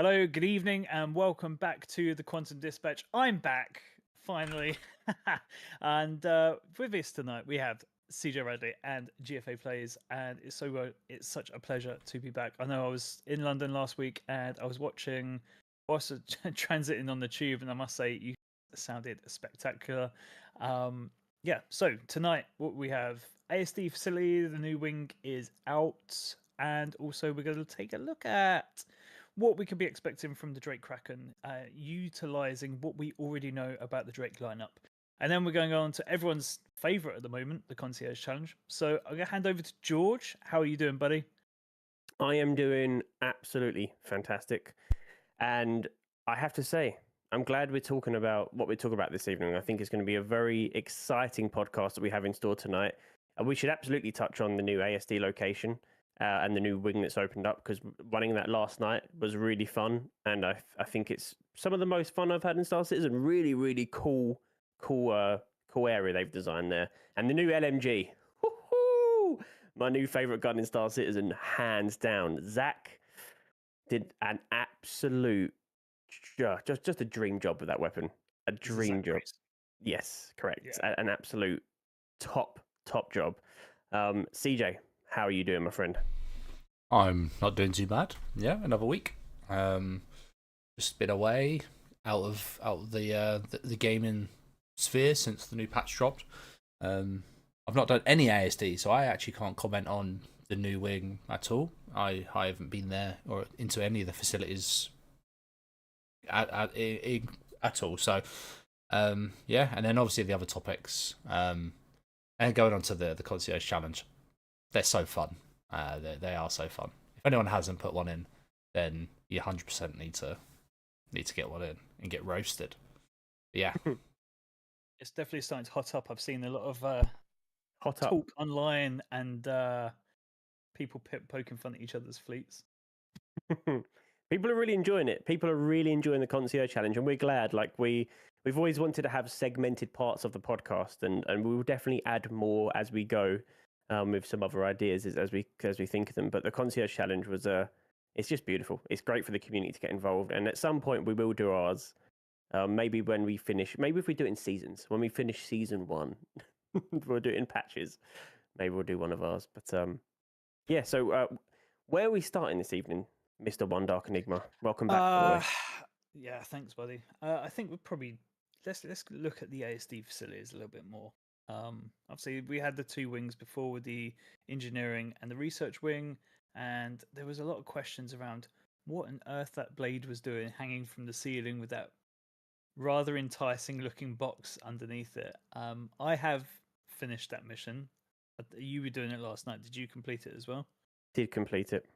Hello, good evening, and welcome back to the Quantum Dispatch. I'm back, finally. and with us tonight, we have CJ Radley and GFA Plays, and it's such a pleasure to be back. I know I was in London last week, and I was also transiting on the tube, and I must say, you sounded spectacular. So tonight, what we have ASD facility, the new wing is out, and also we're going to take a look at what we could be expecting from the Drake Kraken, utilizing what we already know about the Drake lineup. And then we're going on to everyone's favorite at the moment, the Concierge Challenge. So I'm going to hand over to George. How are you doing, buddy? I am doing absolutely fantastic. And I have to say, I'm glad we're talking about what we're talking about this evening. I think it's going to be a very exciting podcast that we have in store tonight. And we should absolutely touch on the new ASD location and the new wing that's opened up, because running that last night was really fun. And I think it's some of the most fun I've had in Star Citizen. Really, really cool area they've designed there. And the new LMG. Woo-hoo! My new favorite gun in Star Citizen, hands down. Zach did an absolute, just a dream job with that weapon. A dream job. Yes, correct. Yeah. An absolute top job. CJ, how are you doing, my friend? I'm not doing too bad. Yeah, another week. Just been away out of the gaming sphere since the new patch dropped. I've not done any ASD, so I actually can't comment on the new wing at all. I haven't been there or into any of the facilities at all. So yeah, and then obviously the other topics. And going on to the Concierge Challenge, they're so fun. They are so fun. If anyone hasn't put one in, then you 100% need to get one in and get roasted. But yeah, it's definitely starting to hot up. I've seen a lot of hot talk online and people poking fun at each other's fleets. People are really enjoying it. People are really enjoying the Concierge Challenge, and we're glad. Like we've always wanted to have segmented parts of the podcast, and we will definitely add more as we go. With some other ideas as we think of them. But the Concierge Challenge was it's just beautiful. It's great for the community to get involved, and at some point we will do ours. Maybe when we finish, maybe if we do it in seasons. When we finish season 1, we'll do it in patches. Maybe we'll do one of ours. But yeah. So where are we starting this evening, Mr. One Dark Enigma? Welcome back. Yeah, thanks, buddy. I think we'll probably let's look at the ASD facilities a little bit more. Obviously, we had the two wings before with the engineering and the research wing, and there was a lot of questions around what on earth that blade was doing hanging from the ceiling with that rather enticing looking box underneath it. I have finished that mission. You were doing it last night. Did you complete it as well? Did complete it.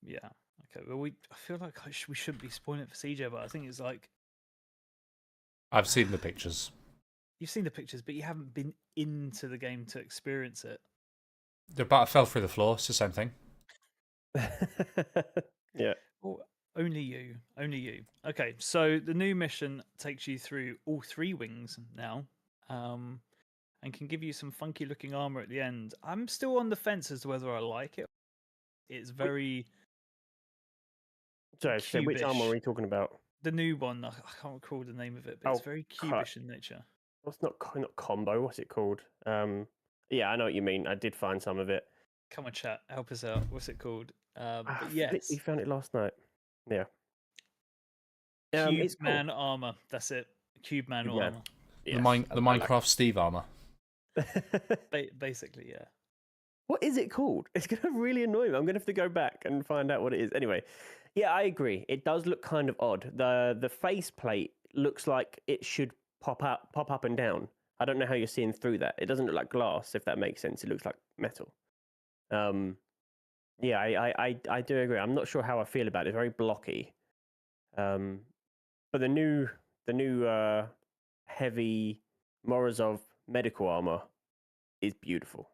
Yeah. Okay. Well, I feel like we shouldn't be spoiling it for CJ, but I think it's like I've seen the pictures. You've seen the pictures, but you haven't been into the game to experience it. The bat fell through the floor. It's the same thing. Yeah. Well, only you. Okay, so the new mission takes you through all 3 wings now, and can give you some funky looking armor at the end. I'm still on the fence as to whether I like it. It's very. Sorry, so which armor are we talking about? The new one. I can't recall the name of it, but it's very cubish in nature. What's not combo? What's it called? Yeah, I know what you mean. I did find some of it. Come on, chat, help us out. What's it called? Yes, you found it last night. Yeah. Cube Man armor. That's it. Cube Man armor. Yes. The Minecraft Steve armor. Basically, yeah. What is it called? It's going to really annoy me. I'm going to have to go back and find out what it is. Anyway, yeah, I agree. It does look kind of odd. The faceplate looks like it should pop up and down. I don't know how you're seeing through that. It doesn't look like glass, if that makes sense. It looks like metal. Yeah, I do agree. I'm not sure how I feel about it. It's very blocky. But the new heavy Morozov medical armor is beautiful.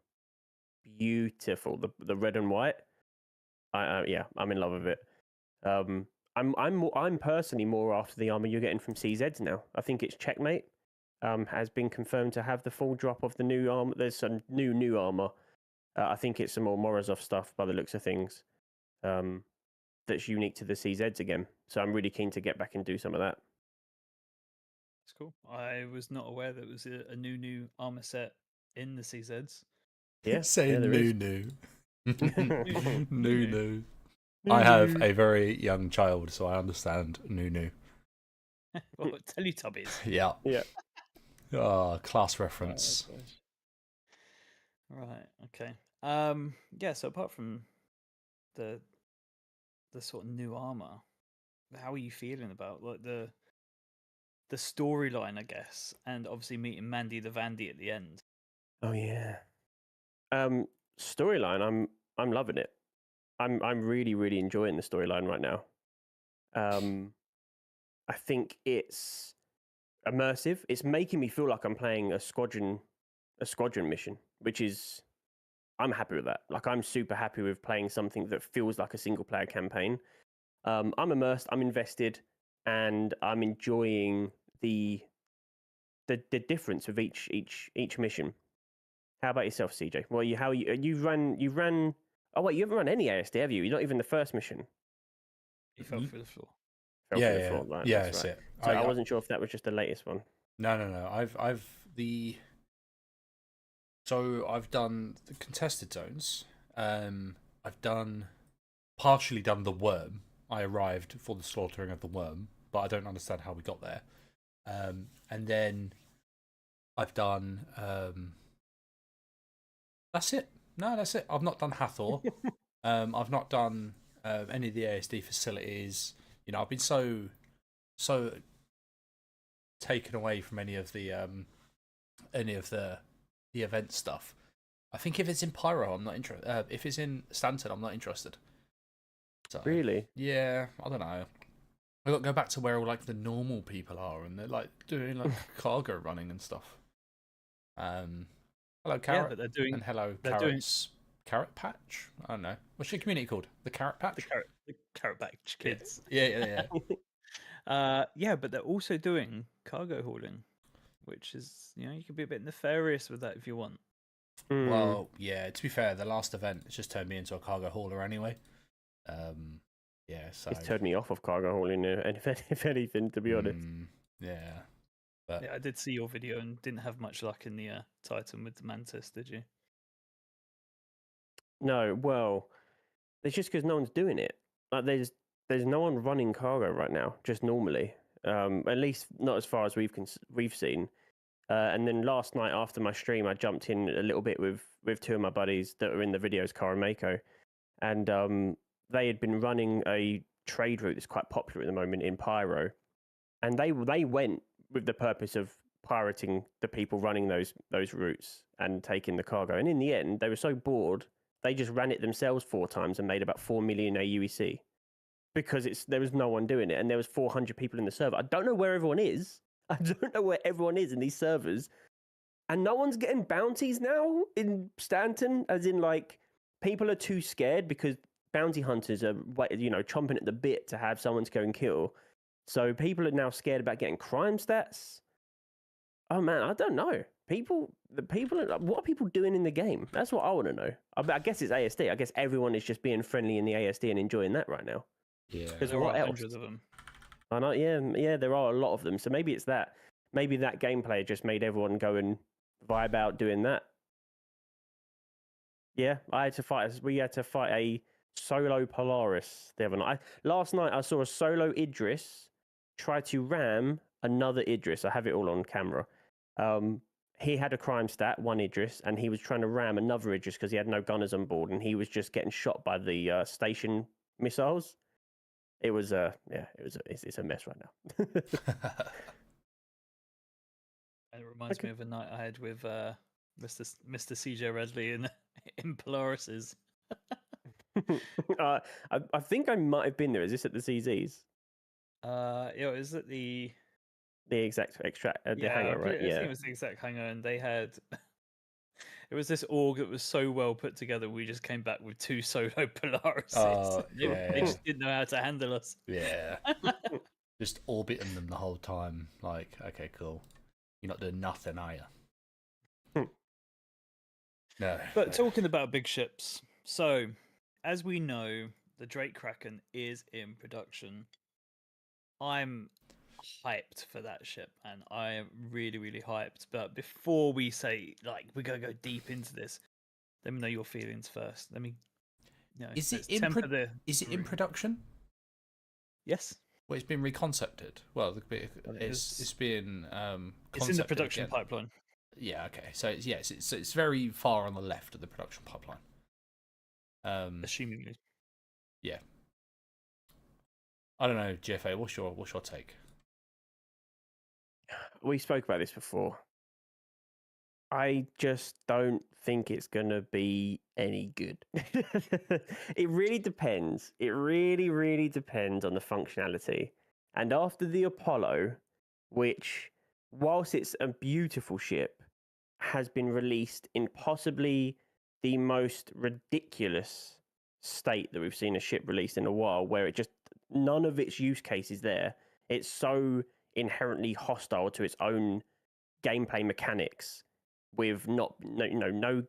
Beautiful. The red and white. Yeah, I'm in love with it. I'm personally more after the armor you're getting from CZs now. I think it's Checkmate. Has been confirmed to have the full drop of the new armor. There's some new armor. I think it's some more Morozov stuff by the looks of things. The that's unique to the CZs again. So I'm really keen to get back and do some of that. It's cool. I was not aware that it was a new armor set in the CZs. Yeah, Say there is. new. New. New. I have a very young child, so I understand new. Well, Teletubbies. Yeah. Yeah. Ah, class reference. Right. Okay. Yeah. So apart from the sort of new armor, how are you feeling about like the storyline, I guess, and obviously meeting Mandy the Vandy at the end? Oh yeah. Storyline, I'm loving it. I'm really, really enjoying the storyline right now. I think it's immersive. It's making me feel like I'm playing a squadron mission, which is I'm happy with that. Like I'm super happy with playing something that feels like a single player campaign. I'm immersed, I'm invested, and I'm enjoying the difference of each mission. How about yourself, CJ? Well, you ran. Oh wait, you haven't run any ASD, have you? You're not even the first mission. You fell through the floor. Fell through the floor, right? Yeah, That's right. it. So I wasn't sure if that was just the latest one. No. I've done the contested zones. I've partially done the worm. I arrived for the slaughtering of the worm, but I don't understand how we got there. And then I've done. That's it. No, that's it. I've not done Hathor. I've not done any of the ASD facilities. You know, I've been so taken away from any of the event stuff. I think if it's in Pyro, I'm not interested. If it's in Stanton, I'm not interested. So, Really? Yeah, I don't know. I got to go back to where all like the normal people are, and they're like doing like cargo running and stuff. Hello, Carrot. Yeah, but they're doing. And hello, they're Carrot's Carrot Patch. I don't know. What's your community called? The Carrot Patch. The carrot patch kids. Yeah. Yeah, but they're also doing cargo hauling, which is you could be a bit nefarious with that if you want. Well, yeah. To be fair, the last event it's just turned me into a cargo hauler anyway. Yeah, so it's turned me off of cargo hauling, if anything, to be honest. Yeah, but yeah, I did see your video and didn't have much luck in the Titan with the Mantis, did you? No, well, it's just because no one's doing it. Like there's no one running cargo right now, just normally. At least not as far as we've seen. And then last night after my stream, I jumped in a little bit with two of my buddies that were in the videos, Cara and Mako, and they had been running a trade route that's quite popular at the moment in Pyro, and they went with the purpose of pirating the people running those routes and taking the cargo. And in the end, they were so bored, they just ran it themselves 4 times and made about 4 million AUEC because there was no one doing it, and there was 400 people in the server. I don't know where everyone is. I don't know where everyone is in these servers, and no one's getting bounties now in Stanton, as in like people are too scared because bounty hunters are chomping at the bit to have someone to go and kill. So people are now scared about getting crime stats. Oh man, I don't know. What are people doing in the game? That's what I want to know. I guess it's ASD. I guess everyone is just being friendly in the ASD and enjoying that right now. Yeah, because There what are else? hundreds of them. I know. Yeah, there are a lot of them. So maybe it's that. Maybe that gameplay just made everyone go and vibe out doing that. Yeah, we had to fight a solo Polaris the other night. Last night I saw a solo Idris try to ram another Idris. I have it all on camera. He had a crime stat, one Idris, and he was trying to ram another Idris because he had no gunners on board, and he was just getting shot by the station missiles. It was it's a mess right now. And it reminds me of a night I had with Mr. CJ Redley in Polaris's. I think I might have been there. Is this at the CZs? Is it the exact extract the hangar, right? I think it was the exact hangar, and they had. It was this org that was so well put together. We just came back with 2 solo Polarises. They just didn't know how to handle us. Yeah, just orbiting them the whole time. Like, okay, cool. You're not doing nothing, are you? No. But talking about big ships, so as we know, the Drake Kraken is in production. I'm hyped for that ship, and I am really, really hyped. But before we say, like, we're gonna go deep into this, let me know your feelings first. Let me, Is it temper the. Is it in production? Yes. Well, it's been reconcepted. Well, it's been It's in the concepted production again. pipeline. Yeah. Okay. So it's very far on the left of the production pipeline. Assumingly. Yeah. I don't know, GFA. What's your take? We spoke about this before. I just don't think it's going to be any good. It really depends. It really, really depends on the functionality. And after the Apollo, which, whilst it's a beautiful ship, has been released in possibly the most ridiculous state that we've seen a ship released in a while, where it just, none of its use case is there. It's so inherently hostile to its own gameplay mechanics, with no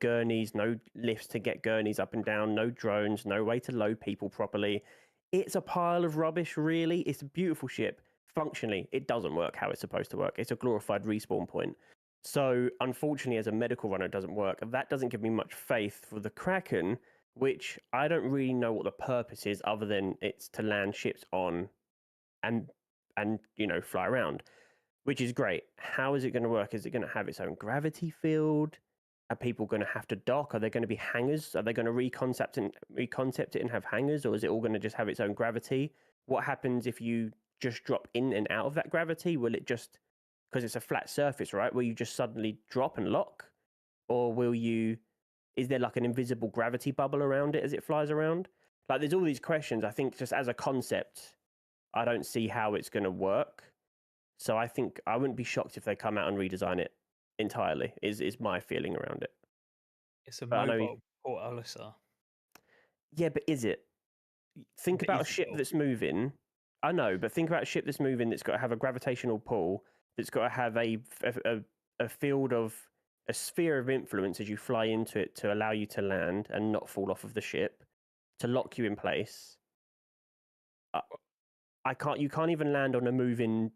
gurneys, no lifts to get gurneys up and down, no drones, no way to load people properly. It's a pile of rubbish, really. It's a beautiful ship. Functionally, it doesn't work how it's supposed to work. It's a glorified respawn point. So, unfortunately, as a medical runner, it doesn't work. That doesn't give me much faith for the Kraken, which I don't really know what the purpose is, other than it's to land ships on and fly around, which is great. How is it going to work? Is it going to have its own gravity field? Are people going to have to dock? Are there going to be hangars? Are they going to reconcept it and have hangars, or is it all going to just have its own gravity? What happens if you just drop in and out of that gravity? Will it just, because it's a flat surface, right? Will you just suddenly drop and lock, or is there like an invisible gravity bubble around it as it flies around? Like, there's all these questions. I think just as a concept, I don't see how it's going to work. So I think I wouldn't be shocked if they come out and redesign it entirely, is my feeling around it. It's a But mobile port Alyssa. Yeah, but is it? Think about a ship that's moving. I know, but think about a ship that's moving that's got to have a gravitational pull, that's got to have a field of, a sphere of influence as you fly into it to allow you to land and not fall off of the ship, to lock you in place. You can't even land on a moving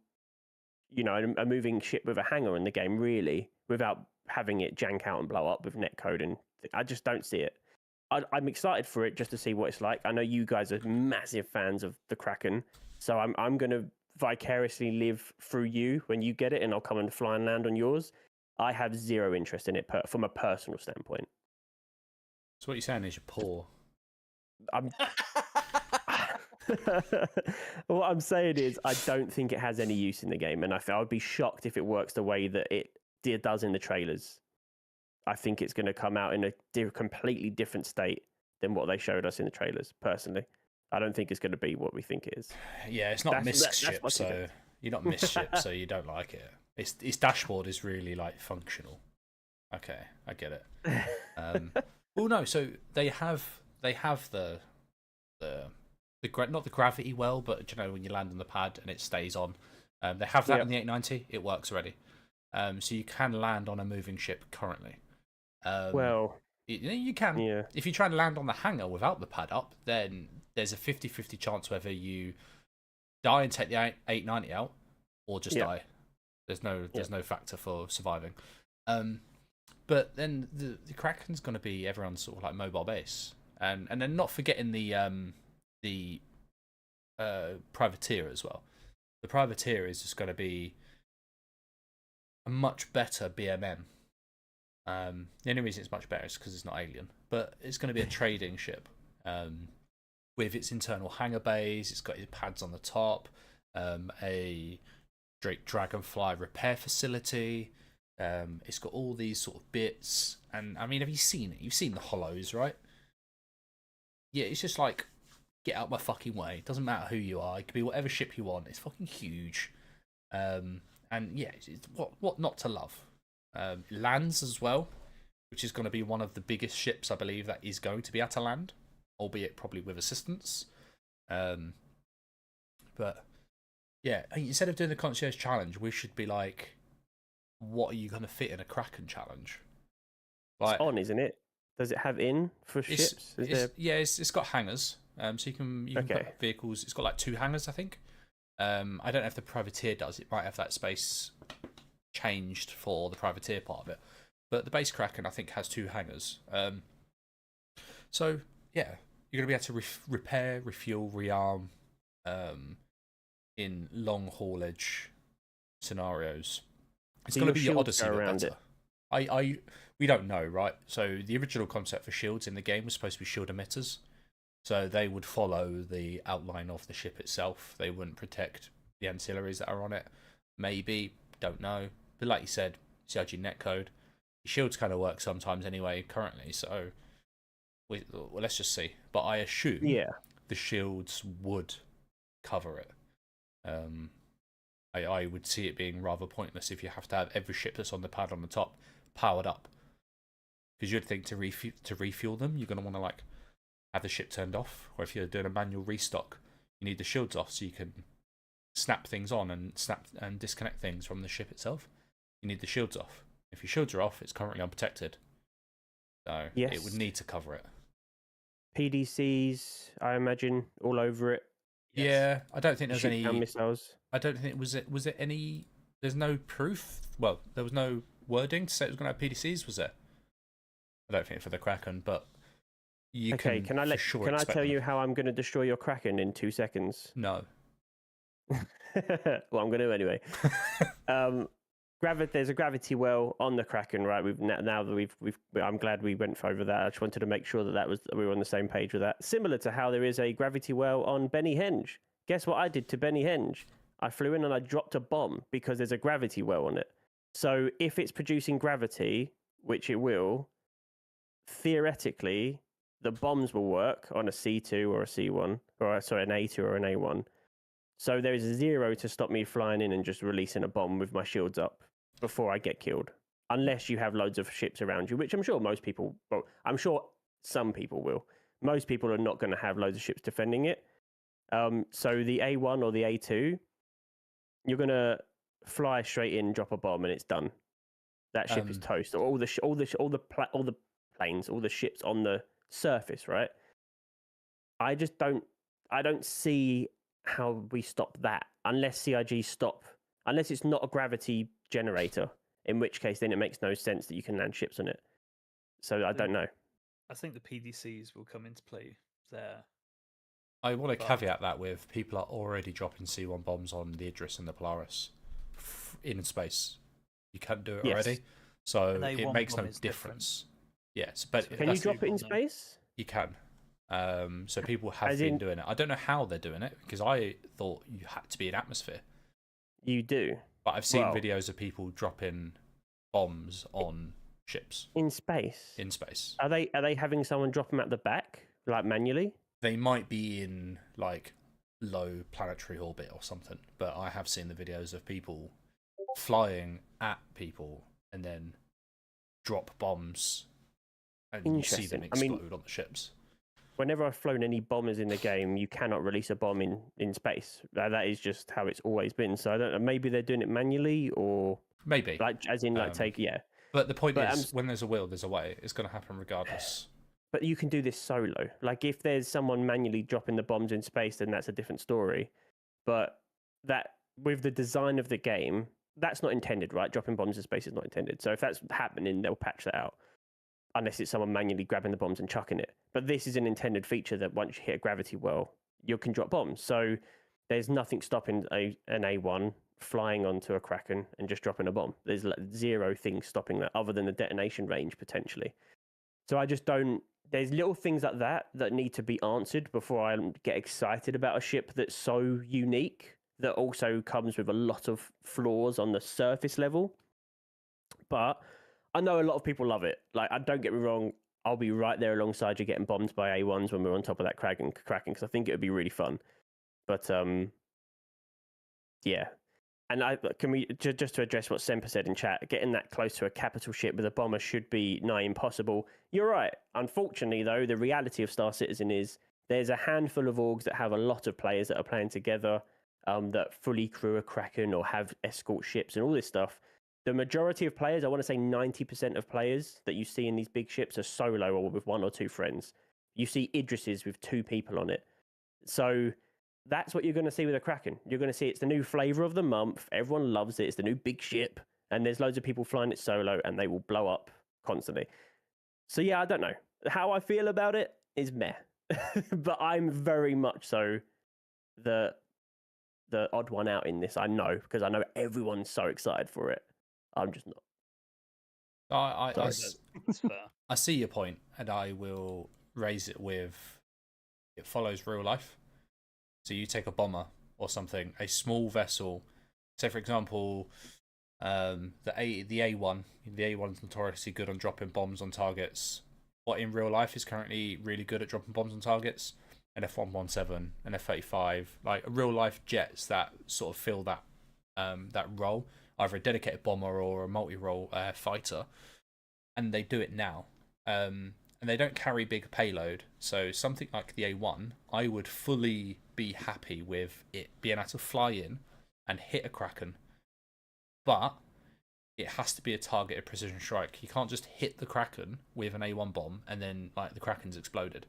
ship with a hangar in the game, really, without having it jank out and blow up with netcode. And I just don't see it. I'm excited for it just to see what it's like. I know you guys are massive fans of the Kraken, so I'm going to vicariously live through you when you get it, and I'll come and fly and land on yours. I have zero interest in it from a personal standpoint. So what you're saying is you're poor. What I'm saying is, I don't think it has any use in the game, and I would be shocked if it works the way that it does in the trailers. I think it's going to come out in a completely different state than what they showed us in the trailers. Personally, I don't think it's going to be what we think it is. Yeah, it's not Mist ship, so you're not Mist ship, so you don't like it. Its dashboard is really like functional. Okay, I get it. Well, no, so they have the not the gravity well, but when you land on the pad and it stays on. They have that in the 890. It works already. So you can land on a moving ship currently. You can. Yeah. If you try and land on the hangar without the pad up, then there's a 50-50 chance whether you die and take the 890 out or just die. There's no factor for surviving. But then the Kraken's going to be everyone's sort of like mobile base, and then not forgetting the privateer as well. The privateer is just going to be a much better BMM. The only reason it's much better is because it's not alien, but it's going to be a trading ship with its internal hangar bays. It's got its pads on the top, a Drake Dragonfly repair facility. It's got all these sort of bits, and I mean, have you seen it? You've seen the hollows, right? Yeah, it's just like, get out my fucking way. It doesn't matter who you are. It could be whatever ship you want. It's fucking huge. And yeah, it's what not to love. Lands as well, which is going to be one of the biggest ships, I believe, that is going to be able to land, albeit probably with assistance. But yeah, instead of doing the Concierge challenge, we should be like, what are you going to fit in a Kraken challenge? Like, it's on, isn't it? Does it have in for ships? Yeah, it's got hangars. So you can put vehicles. It's got like 2 hangars, I think. I don't know if the privateer does. It might have that space changed for the privateer part of it, but the base Kraken I think has 2 hangars. So yeah, you're gonna be able to repair, refuel, rearm in long haulage scenarios. It's going to be your Odyssey but better. We don't know, right? So the original concept for shields in the game was supposed to be shield emitters. So they would follow the outline of the ship itself. They wouldn't protect the ancillaries that are on it. Maybe, don't know. But like you said, CIG netcode. The shields kind of work sometimes anyway, currently. So well, let's just see. But I assume the shields would cover it. I would see it being rather pointless if you have to have every ship that's on the pad on the top powered up. Because you'd think to refuel them, you're going to want to like have the ship turned off, or if you're doing a manual restock, you need the shields off so you can snap things on and disconnect things from the ship itself. You need the shields off. If your shields are off, it's currently unprotected. So it would need to cover it. PDCs, I imagine, all over it. Yes. Yeah, I don't think there's any missiles. I don't think was it any. There's no proof. Well, there was no wording to say it was going to have PDCs, was there? I don't think for the Kraken, but you can. Can I tell you how I'm going to destroy your Kraken in 2 seconds? No. Well, I'm going to anyway. There's a gravity well on the Kraken, right? I'm glad we went over that. I just wanted to make sure that we were on the same page with that. Similar to how there is a gravity well on Benny Henge. Guess what I did to Benny Henge? I flew in and I dropped a bomb because there's a gravity well on it. So if it's producing gravity, which it will, theoretically, the bombs will work on a C2 or a C1, or sorry, an A2 or an A1. So there is 0 to stop me flying in and just releasing a bomb with my shields up before I get killed. Unless you have loads of ships around you, which I'm sure most people, well, I'm sure some people will. Most people are not going to have loads of ships defending it. So the A1 or the A2, you're going to fly straight in, drop a bomb, and it's done. That ship is toast. All the planes, all the ships on the surface, right? I don't see how we stop that unless CIG unless it's not a gravity generator, in which case then it makes no sense that you can land ships on it. So I don't know. I think the PDCs will come into play there. I want to caveat that with people are already dropping C1 bombs on the Idris and the Polaris in space. You can't do it already, so it makes no difference. Yes, but can you drop it in space? You can. So people have been doing it. I don't know how they're doing it because I thought you had to be in atmosphere. You do, but I've seen videos of people dropping bombs on ships in space. In space, are they having someone drop them at the back, like manually? They might be in like low planetary orbit or something, but I have seen the videos of people flying at people and then drop bombs, and you see them explode on the ships. Whenever I've flown any bombers in the game, you cannot release a bomb in space. That is just how it's always been. So I don't know. Maybe they're doing it manually, or maybe But the point is, when there's a will, there's a way. It's going to happen regardless. But you can do this solo. Like if there's someone manually dropping the bombs in space, then that's a different story. But that with the design of the game, that's not intended, right? Dropping bombs in space is not intended. So if that's happening, they'll patch that out. Unless it's someone manually grabbing the bombs and chucking it. But this is an intended feature that once you hit a gravity well, you can drop bombs. So there's nothing stopping an A1 flying onto a Kraken and just dropping a bomb. There's 0 things stopping that other than the detonation range potentially. So I just don't... There's little things like that need to be answered before I get excited about a ship that's so unique that also comes with a lot of flaws on the surface level. But I know a lot of people love it. Like, don't get me wrong, I'll be right there alongside you getting bombed by A1s when we're on top of that Kraken, because I think it would be really fun. But, yeah. And can we, just to address what Semper said in chat, getting that close to a capital ship with a bomber should be nigh impossible. You're right. Unfortunately, though, the reality of Star Citizen is there's a handful of orgs that have a lot of players that are playing together, that fully crew a Kraken or have escort ships and all this stuff. The majority of players, I want to say 90% of players that you see in these big ships are solo or with 1 or 2 friends. You see Idrises with 2 people on it. So that's what you're going to see with a Kraken. You're going to see it's the new flavor of the month. Everyone loves it. It's the new big ship, and there's loads of people flying it solo, and they will blow up constantly. So yeah, I don't know how I feel about it is meh, but I'm very much so the odd one out in this. I know, because I know everyone's so excited for it. I'm just not. That's fair. I see your point, and I will raise it with it follows real life. So you take a bomber or something, a small vessel. Say, for example, the A1. The A1's notoriously good on dropping bombs on targets. What in real life is currently really good at dropping bombs on targets? An F117, an F-35, like real life jets that sort of fill that that role, either a dedicated bomber or a multi-role fighter, and they do it now. And they don't carry big payload, so something like the A1, I would fully be happy with it being able to fly in and hit a Kraken, but it has to be a targeted precision strike. You can't just hit the Kraken with an A1 bomb and then like the Kraken's exploded.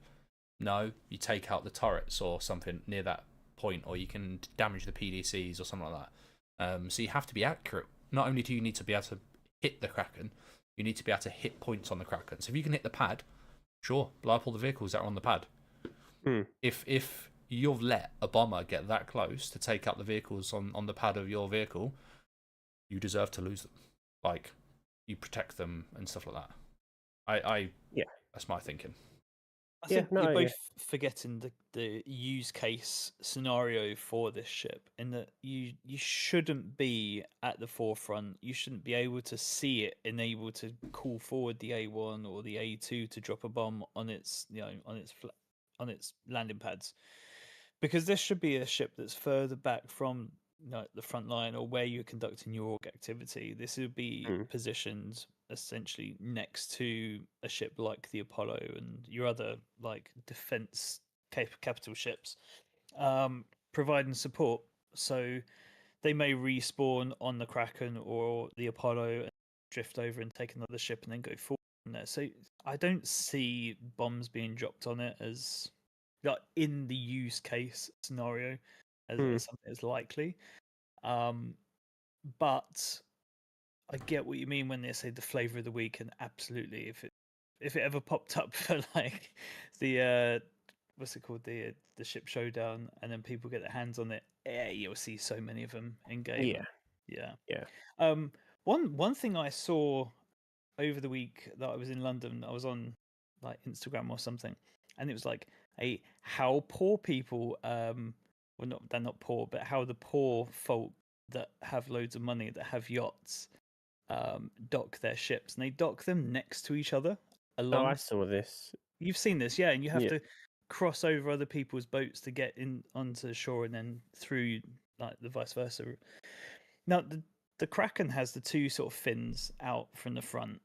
No, you take out the turrets or something near that point, or you can damage the PDCs or something like that. So you have to be accurate. Not only do you need to be able to hit the Kraken, you need to be able to hit points on the Kraken. So if you can hit the pad, sure, blow up all the vehicles that are on the pad. If you've let a bomber get that close to take out the vehicles on the pad of your vehicle, you deserve to lose them. Like, you protect them and stuff like that. Yeah, that's my thinking. I think you're both forgetting the use case scenario for this ship, in that you shouldn't be at the forefront. You shouldn't be able to see it and able to call forward the A1 or the A2 to drop a bomb on its on its landing pads, because this should be a ship that's further back from the front line or where you're conducting your org activity. This would be positioned essentially next to a ship like the Apollo and your other like defense capital ships, providing support. So they may respawn on the Kraken or the Apollo and drift over and take another ship and then go forward from there. So I don't see bombs being dropped on it as like in the use case scenario as something that's likely. But I get what you mean when they say the flavor of the week, and absolutely, if it ever popped up for like the what's it called, the ship showdown, and then people get their hands on it, you'll see so many of them in game. Yeah. One thing I saw over the week that I was in London, I was on like Instagram or something, and it was like how poor people well, they're not poor, but how the poor folk that have loads of money, that have yachts, dock their ships, and they dock them next to each other. I saw this. You've seen this, yeah, and you have to cross over other people's boats to get in onto shore, and then through like the vice versa. Now, the Kraken has the 2 sort of fins out from the front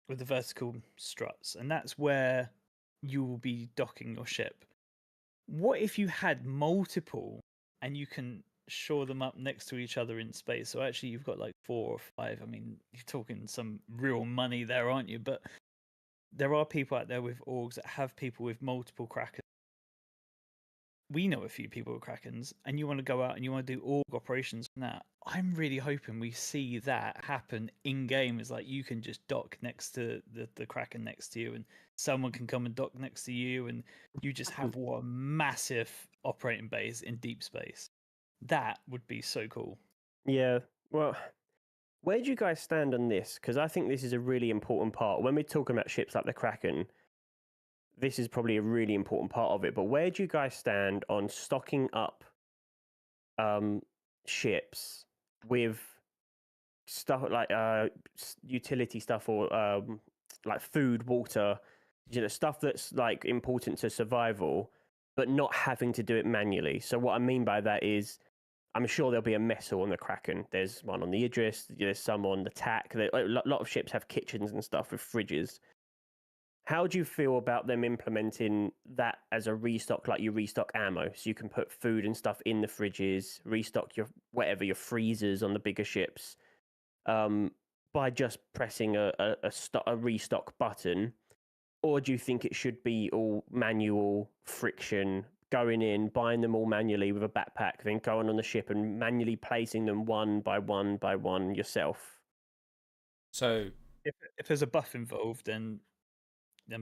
with the vertical struts, and that's where you will be docking your ship. What if you had multiple and you can shore them up next to each other in space? So actually you've got like 4 or 5. I mean, you're talking some real money there, aren't you? But there are people out there with orgs that have people with multiple Krakens. We know a few people with Krakens, and you want to go out and you want to do org operations from that. I'm really hoping we see that happen in game. Is like you can just dock next to the Kraken next to you, and someone can come and dock next to you, and you just have one massive operating base in deep space. That would be so cool. Yeah. Well, where do you guys stand on this? Because I think this is a really important part. When we're talking about ships like the Kraken, this is probably a really important part of it. But where do you guys stand on stocking up ships with stuff like utility stuff, or like food, water, stuff that's like important to survival, but not having to do it manually? So what I mean by that is, I'm sure there'll be a messel on the Kraken. There's one on the Idris. There's some on the TAC. A lot of ships have kitchens and stuff with fridges. How do you feel about them implementing that as a restock, like you restock ammo? So you can put food and stuff in the fridges, restock your freezers on the bigger ships, by just pressing a restock button, Or do you think it should be all manual friction, going in, buying them all manually with a backpack, then going on the ship and manually placing them one by one by one yourself? So If there's a buff involved, then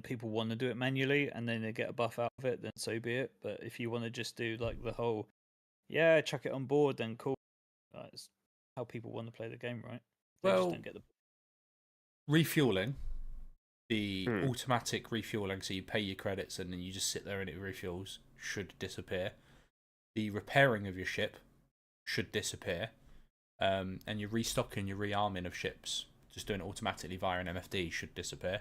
people want to do it manually, and then they get a buff out of it, then so be it. But if you want to just do like the whole, chuck it on board, then cool. It's how people want to play the game, right? They just well, don't get the refueling, the automatic refueling, so you pay your credits and then you just sit there and it refuels, should disappear. The repairing of your ship should disappear. And your restocking, your rearming of ships, just doing it automatically via an MFD, should disappear.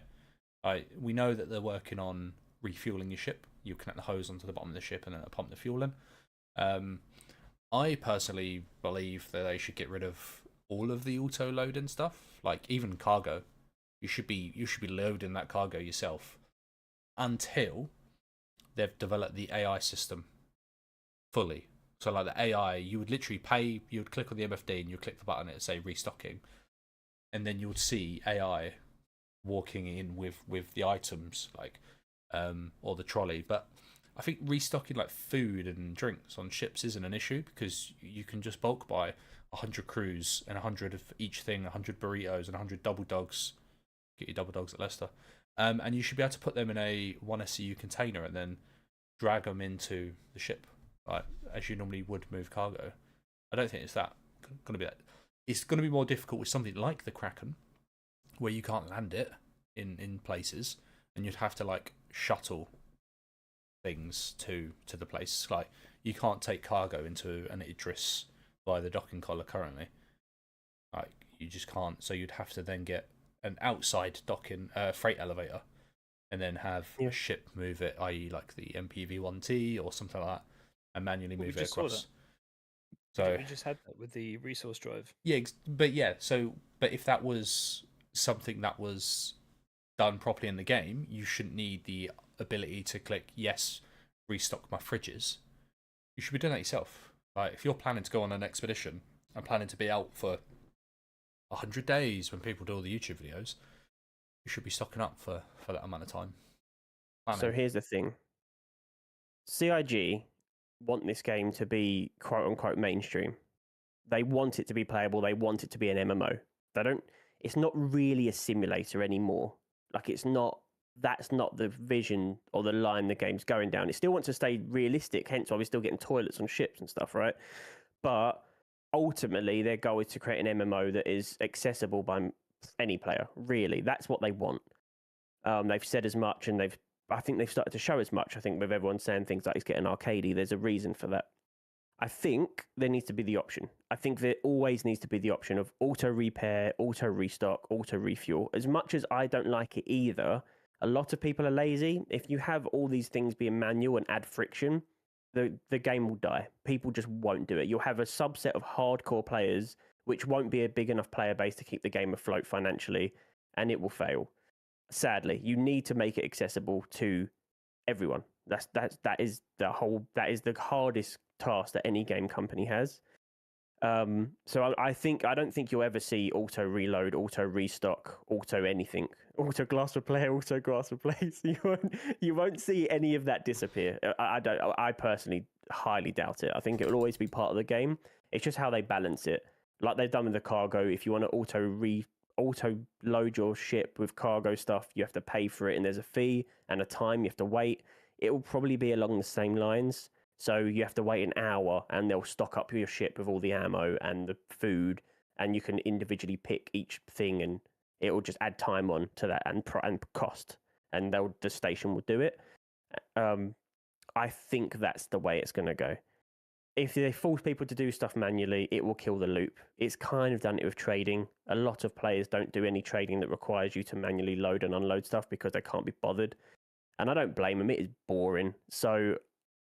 We know that they're working on refueling your ship. You connect the hose onto the bottom of the ship and then pump the fuel in. I personally believe that they should get rid of all of the auto loading stuff, like even cargo. You should be loading that cargo yourself until they've developed the AI system fully. So like the AI, you would literally pay, you would click on the MFD and you would click the button, it would say restocking, and then you would see AI walking in with the items, like or the trolley. But I think restocking like food and drinks on ships isn't an issue, because you can just bulk buy 100 crews and 100 of each thing, 100 burritos and 100 double dogs. Get your double dogs at Leicester, and you should be able to put them in a 1 SCU container and then drag them into the ship, like as you normally would move cargo. I don't think it's that going to be that. It's going to be more difficult with something like the Kraken, where you can't land it in places, and you'd have to like shuttle things to the place. Like you can't take cargo into an Idris via the docking collar currently. Like you just can't. So you'd have to then get an outside docking freight elevator, and then have a ship move it, i.e. like the MPV-1T or something like that, and manually move it across. So we just had that with the resource drive. But if that was something that was done properly in the game, you shouldn't need the ability to click yes, restock my fridges. You should be doing that yourself. Like if you're planning to go on an expedition and planning to be out for 100 days when people do all the YouTube videos, you should be stocking up for that amount of time. So here's the thing. CIG want this game to be quote unquote mainstream. They want it to be playable. They want it to be an MMO. It's not really a simulator anymore. Like that's not the vision or the line the game's going down. It still wants to stay realistic, hence why we're still getting toilets on ships and stuff, right? But ultimately, their goal is to create an MMO that is accessible by any player, really. That's what they want. They've said as much, and I think they've started to show as much. I think with everyone saying things like it's getting arcadey, there's a reason for that. I think there needs to be the option. I think there always needs to be the option of auto repair, auto restock, auto refuel. As much as I don't like it either, a lot of people are lazy. If you have all these things being manual and add friction, the game will die. People just won't do it. You'll have a subset of hardcore players, which won't be a big enough player base to keep the game afloat financially, and it will fail. Sadly, you need to make it accessible to everyone. That is the hardest task that any game company has. So I don't think you'll ever see auto reload, auto restock, auto anything, auto glass repair, auto glass replace. You won't see any of that disappear. I personally highly doubt it. I think it will always be part of the game. It's just how they balance it, like they've done with the cargo. If you want to auto load your ship with cargo stuff, you have to pay for it, and there's a fee and a time you have to wait. It will probably be along the same lines. So you have to wait an hour, and they'll stock up your ship with all the ammo and the food, and you can individually pick each thing, and it will just add time on to that and cost, and the station will do it. I think that's the way it's going to go. If they force people to do stuff manually, it will kill the loop. It's kind of done it with trading. A lot of players don't do any trading that requires you to manually load and unload stuff because they can't be bothered. And I don't blame them. It is boring. So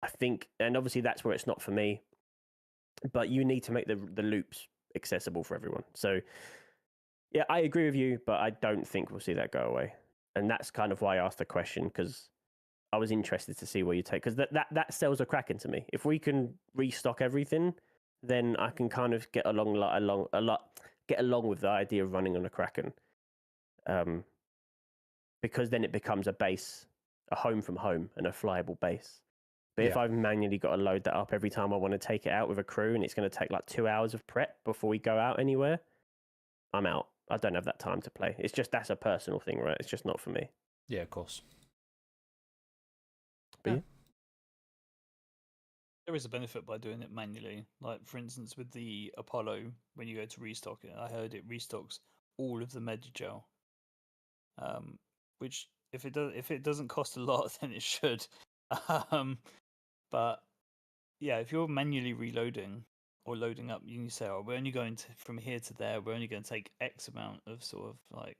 I think, and obviously that's where it's not for me, but you need to make the loops accessible for everyone. So yeah, I agree with you, but I don't think we'll see that go away. And that's kind of why I asked the question, because I was interested to see where you take, because that sells a Kraken to me. If we can restock everything, then I can kind of get along with the idea of running on a Kraken. because then it becomes a base, a home from home, and a flyable base. But if Yeah. I've manually got to load that up every time I want to take it out with a crew, and it's going to take like 2 hours of prep before we go out anywhere, I'm out. I don't have that time to play. It's just that's a personal thing, right? It's just not for me. Yeah, of course. But yeah. There is a benefit by doing it manually. Like, for instance, with the Apollo, when you go to restock it, I heard it restocks all of the Medigel. Which if it doesn't cost a lot, then it should. But yeah, if you're manually reloading or loading up, you can say, "Oh, we're only going from here to there. We're only going to take X amount of sort of like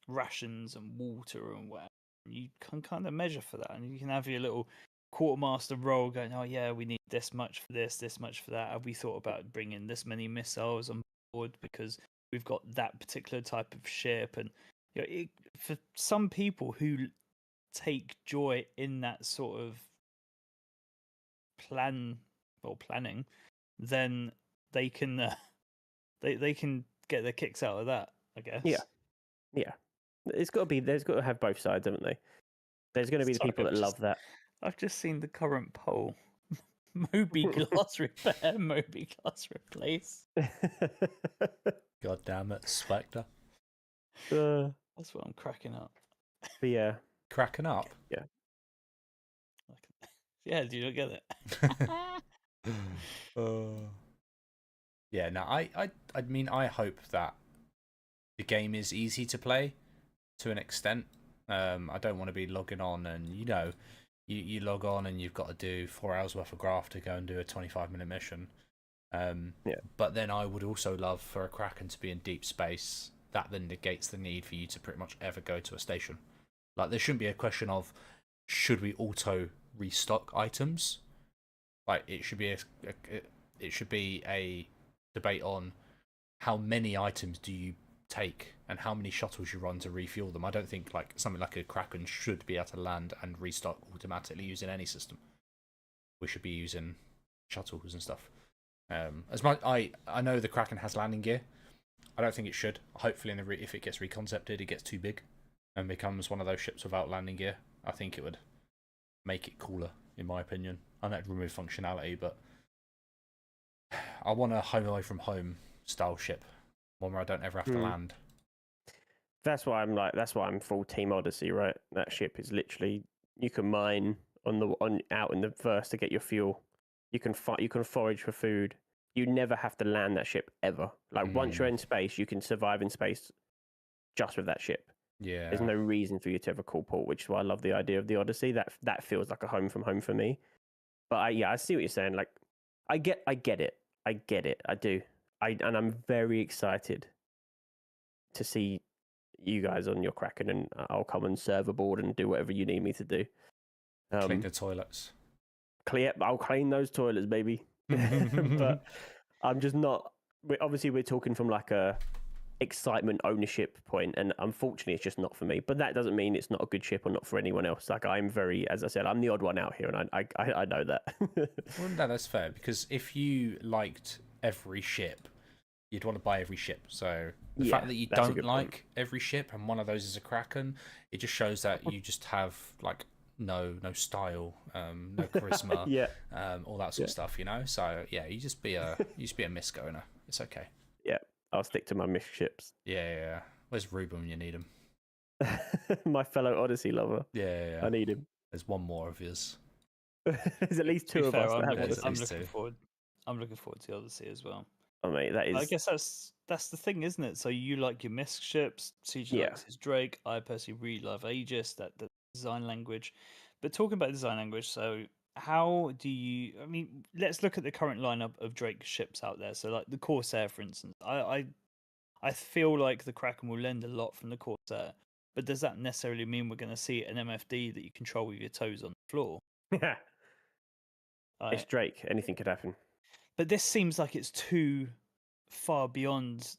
rations and water and whatever." You can kind of measure for that, and you can have your little quartermaster role going, "Oh yeah, we need this much for this much for that. Have we thought about bringing this many missiles on board because we've got that particular type of ship?" And for some people who take joy in that sort of planning, then they can they can get their kicks out of that, I guess. Yeah. There's got to have both sides, haven't they? There's going to be the people that love that. I've just seen the current poll. Moby glass repair, Moby glass replace. God damn it, Spectre. That's what I'm cracking up. But yeah. Cracking up? Yeah. Yeah, do you not get it? Yeah, no, I mean, I hope that the game is easy to play to an extent. I don't want to be logging on and, you log on and you've got to do 4 hours worth of graph to go and do a 25-minute mission. But then I would also love for a Kraken to be in deep space. That then negates the need for you to pretty much ever go to a station. Like, there shouldn't be a question of, should we auto restock items? Like, it should be a debate on how many items do you take and how many shuttles you run to refuel them. I don't think like something like a Kraken should be able to land and restock automatically using any system. We should be using shuttles and stuff. As much I know the Kraken has landing gear. I don't think it should. Hopefully, if it gets reconcepted, it gets too big and becomes one of those ships without landing gear. I think it would make it cooler, in my opinion. I know it'd remove functionality, but I want a home away from home style ship, one where I don't ever have to land. That's why I'm full Team Odyssey, right? That ship is literally, you can mine out in the verse to get your fuel. You can forage for food. You never have to land that ship ever. Like once you're in space, you can survive in space just with that ship. Yeah. There's no reason for you to have a cool port, which is why I love the idea of the Odyssey. That feels like a home from home for me. But I see what you're saying. Like, I get it. I do. And I'm very excited to see you guys on your Kraken, and I'll come and serve aboard and do whatever you need me to do. Clean the toilets. I'll clean those toilets, baby. But I'm just not. Obviously, we're talking from like a excitement ownership point, and unfortunately, it's just not for me. But that doesn't mean it's not a good ship or not for anyone else. Like, I'm very, as I said, I'm the odd one out here, and I know that. Well, no, that's fair, because if you liked every ship, you'd want to buy every ship. So the fact that you don't like every ship and one of those is a Kraken, it just shows that you just have like no style, no charisma, all that sort of stuff, So yeah, you just be a misc owner. It's okay. Yeah, I'll stick to my misc ships. Yeah. Where's Ruben when you need him? My fellow Odyssey lover. Yeah. I need him. There's one more of his. There's at least two of us. I'm looking forward to the Odyssey as well. Oh mate, that is. I guess that's the thing, isn't it? So you like your misc ships, CG likes his Drake. I personally really love Aegis, the design language. But talking about design language, so how do you? I mean, let's look at the current lineup of Drake ships out there. So like the Corsair, for instance, I feel like the Kraken will lend a lot from the Corsair. But does that necessarily mean we're going to see an MFD that you control with your toes on the floor? Yeah. It's Drake. Anything could happen. But this seems like it's too far beyond.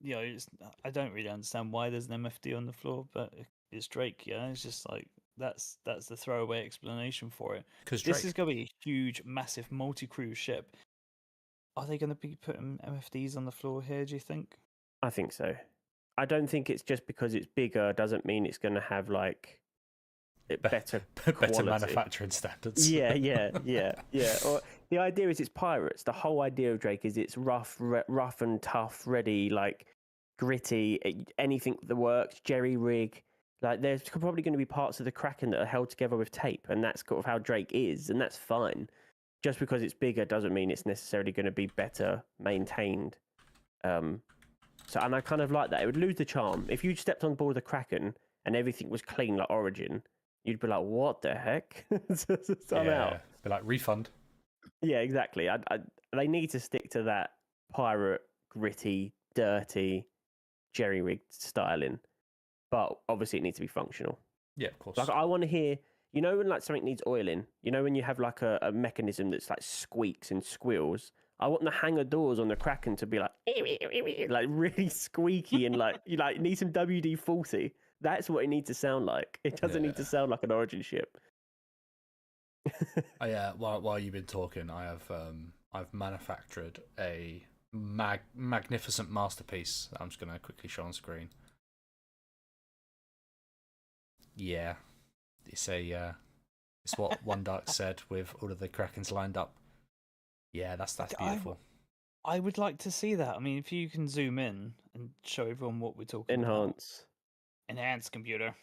I don't really understand why there's an MFD on the floor, but it's Drake. It's just like that's the throwaway explanation for it. Because this is going to be a huge, massive multi-crew ship. Are they going to be putting MFDs on the floor here? Do you think? I think so. I don't think it's just because it's bigger doesn't mean it's going to have like better better manufacturing standards. Yeah. Or the idea is it's pirates. The whole idea of Drake is it's rough and tough, ready, like gritty, anything that works, jerry rig. Like there's probably going to be parts of the Kraken that are held together with tape, and that's sort of how Drake is, and that's fine. Just because it's bigger doesn't mean it's necessarily going to be better maintained. And I kind of like that. It would lose the charm if you stepped on board the Kraken and everything was clean like Origin. You'd be like, "What the heck?" Somehow, be like refund. Yeah, exactly. They need to stick to that pirate, gritty, dirty, jerry rigged styling, but obviously it needs to be functional. Yeah, of course. Like I want to hear, when like something needs oiling, when you have like a mechanism that's like squeaks and squeals. I want the hanger doors on the Kraken to be like really squeaky and like you need some WD-40. That's what it needs to sound like. It doesn't need to sound like an Origin ship. While you've been talking, I've manufactured a magnificent masterpiece that I'm just gonna quickly show on screen. Yeah, it's what One Dark said with all of the Krakens lined up. Yeah, that's beautiful. I would like to see that. I mean, if you can zoom in and show everyone what we're talking about. Enhance computer.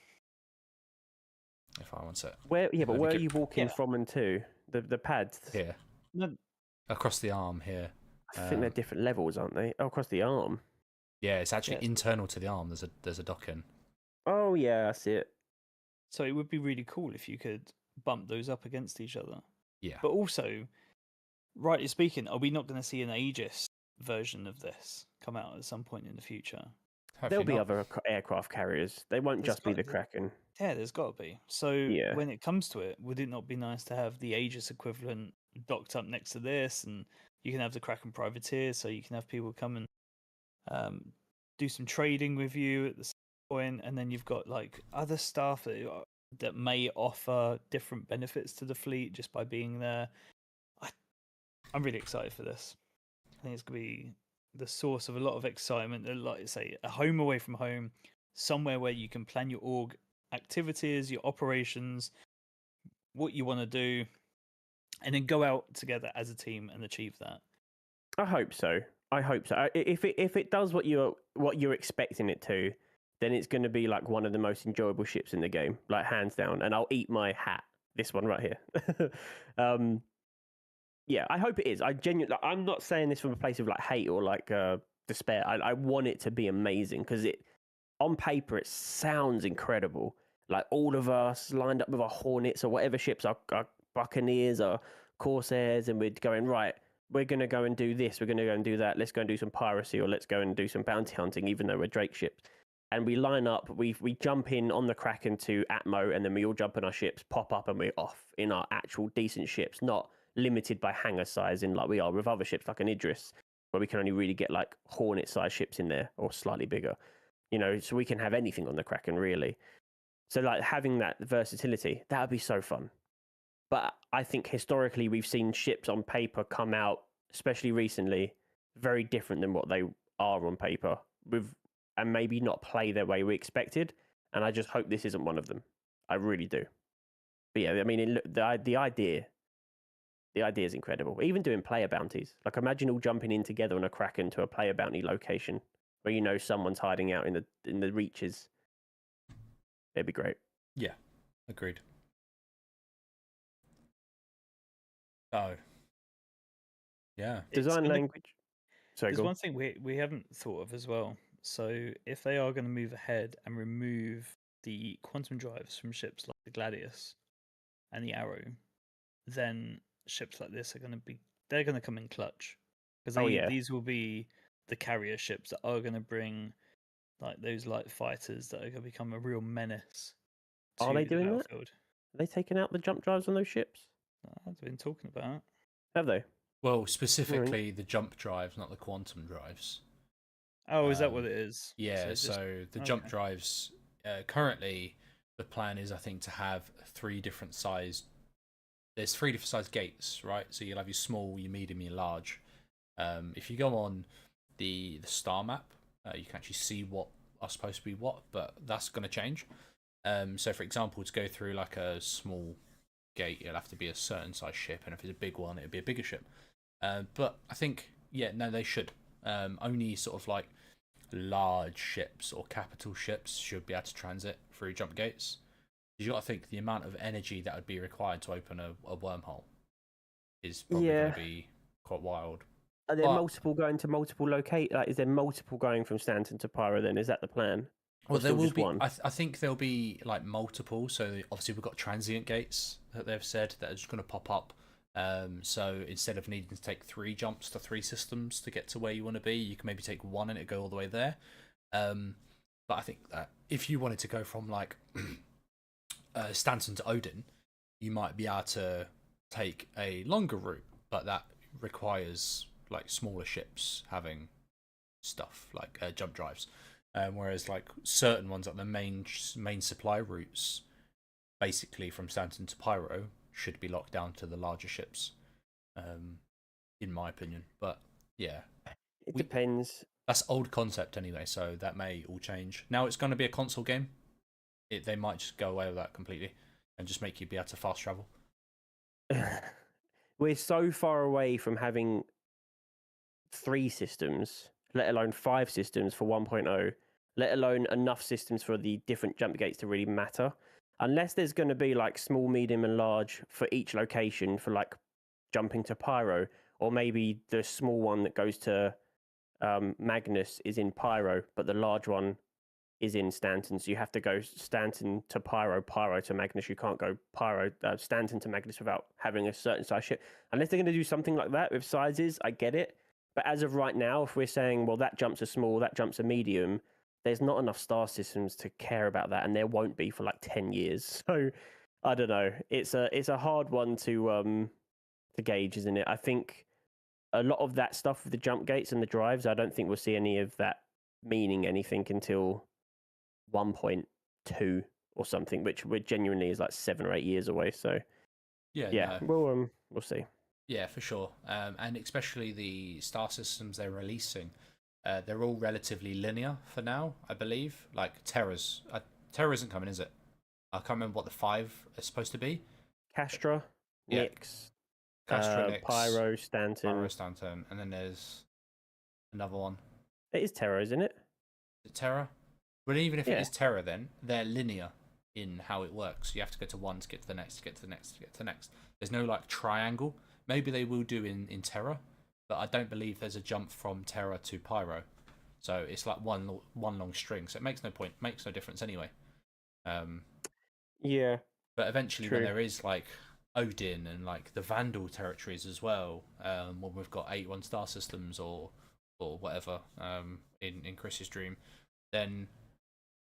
If I want it. Where are you walking from and to? The pads? Here. No. Across the arm here. I think they're different levels, aren't they? Oh, across the arm. Yeah, it's actually internal to the arm. There's a dock in. Oh yeah, I see it. So it would be really cool if you could bump those up against each other. Yeah. But also, rightly speaking, are we not going to see an Aegis version of this come out at some point in the future? There'll be other aircraft carriers. They won't just be the Kraken. Yeah, there's got to be. So when it comes to it, would it not be nice to have the Aegis equivalent docked up next to this, and you can have the Kraken privateers, so you can have people come and do some trading with you at the same point, and then you've got like other stuff that may offer different benefits to the fleet just by being there. I'm really excited for this. I think it's going to be the source of a lot of excitement. Like I say, a home away from home, somewhere where you can plan your org activities, your operations, what you want to do, and then go out together as a team and achieve that. I hope so. If it does what you're expecting it to, then it's going to be like one of the most enjoyable ships in the game, like hands down. And I'll eat my hat. This one right here. Yeah, I hope it is. I'm not saying this from a place of like hate or like despair. I want it to be amazing because on paper it sounds incredible. Like all of us lined up with our Hornets or whatever ships, our Buccaneers or Corsairs, and we're going, right, we're going to go and do this, we're going to go and do that, let's go and do some piracy, or let's go and do some bounty hunting, even though we're Drake ships. And we line up, we jump in on the Kraken to Atmo, and then we all jump in our ships, pop up, and we're off in our actual decent ships, not limited by hangar size in like we are with other ships like an Idris, where we can only really get like Hornet size ships in there or slightly bigger, so we can have anything on the Kraken really. So like having that versatility, that would be so fun. But I think historically we've seen ships on paper come out, especially recently, very different than what they are on paper, and maybe not play the way we expected. And I just hope this isn't one of them. I really do. But yeah, I mean, the idea is incredible. Even doing player bounties, like imagine all jumping in together on a Kraken to a player bounty location where someone's hiding out in the reaches. It'd be great. Yeah, agreed. Oh, yeah. Design language. Sorry, there's one thing we haven't thought of as well. So if they are going to move ahead and remove the quantum drives from ships like the Gladius and the Arrow, then ships like this they're going to come in clutch, because these will be the carrier ships that are going to bring like those light fighters that are going to become a real menace. Are they doing that? Are they taking out the jump drives on those ships? I've been talking about. Have they? Well, specifically the jump drives, not the quantum drives. Oh, is that what it is? Yeah, so the jump drives, currently the plan is, I think, to have there's 3 different size gates, right? So you'll have your small, your medium, your large. If you go on the star map, you can actually see what are supposed to be what, but that's going to change. So for example, to go through like a small gate, it'll have to be a certain size ship, and if it's a big one, it'll be a bigger ship. But I think, yeah, no, they should. Only sort of like large ships or capital ships should be able to transit through jump gates. You got to think the amount of energy that would be required to open a wormhole is probably going to be quite wild. Are there multiple going to multiple locate? Like, is there multiple going from Stanton to Pyro? Then is that the plan? Well, there will be. One? I think there'll be like multiple. So obviously we've got transient gates that they've said that are just going to pop up. So instead of needing to take 3 jumps to 3 systems to get to where you want to be, you can maybe take 1 and it go all the way there. But I think that if you wanted to go from like Stanton to Odin, you might be able to take a longer route, but that requires like smaller ships having stuff like jump drives. Whereas like certain ones, like the main supply routes, basically from Stanton to Pyro, should be locked down to the larger ships, in my opinion. But yeah, it depends. That's old concept anyway, so that may all change. Now it's going to be a console game. They might just go away with that completely and just make you be able to fast travel. We're so far away from having 3 systems, let alone 5 systems for 1.0, let alone enough systems for the different jump gates to really matter. Unless there's going to be like small, medium, and large for each location for like jumping to Pyro, or maybe the small one that goes to Magnus is in Pyro, but the large one is in Stanton. So you have to go Stanton to Pyro, Pyro to Magnus. You can't go Stanton to Magnus without having a certain size ship. Unless they're going to do something like that with sizes, I get it. But as of right now, if we're saying, well, that jumps are small, that jumps are medium, there's not enough star systems to care about that, and there won't be for like 10 years. So I don't know. It's a hard one to gauge, isn't it? I think a lot of that stuff with the jump gates and the drives, I don't think we'll see any of that meaning anything until 1.2 or something, which genuinely is like 7 or 8 years away. So yeah, no. We'll see. Yeah, for sure. And especially the star systems they're releasing, they're all relatively linear for now, I believe. Like Terra isn't coming, is it? I can't remember what the 5 is supposed to be. Castra, Nyx, Nyx, Pyro, Stanton, and then there's another one. It is Terra, isn't it? Is it Terra? But even if it is Terra, then they're linear in how it works. You have to go to one to get to the next, to get to the next, to get to the next. There's no like triangle. Maybe they will do in Terra, but I don't believe there's a jump from Terra to Pyro. So it's like one long string. So it makes no point, makes no difference anyway. Yeah. But eventually, when there is like Odin and like the Vandal territories as well, when we've got 8 1-star systems or whatever, in Chris's dream, then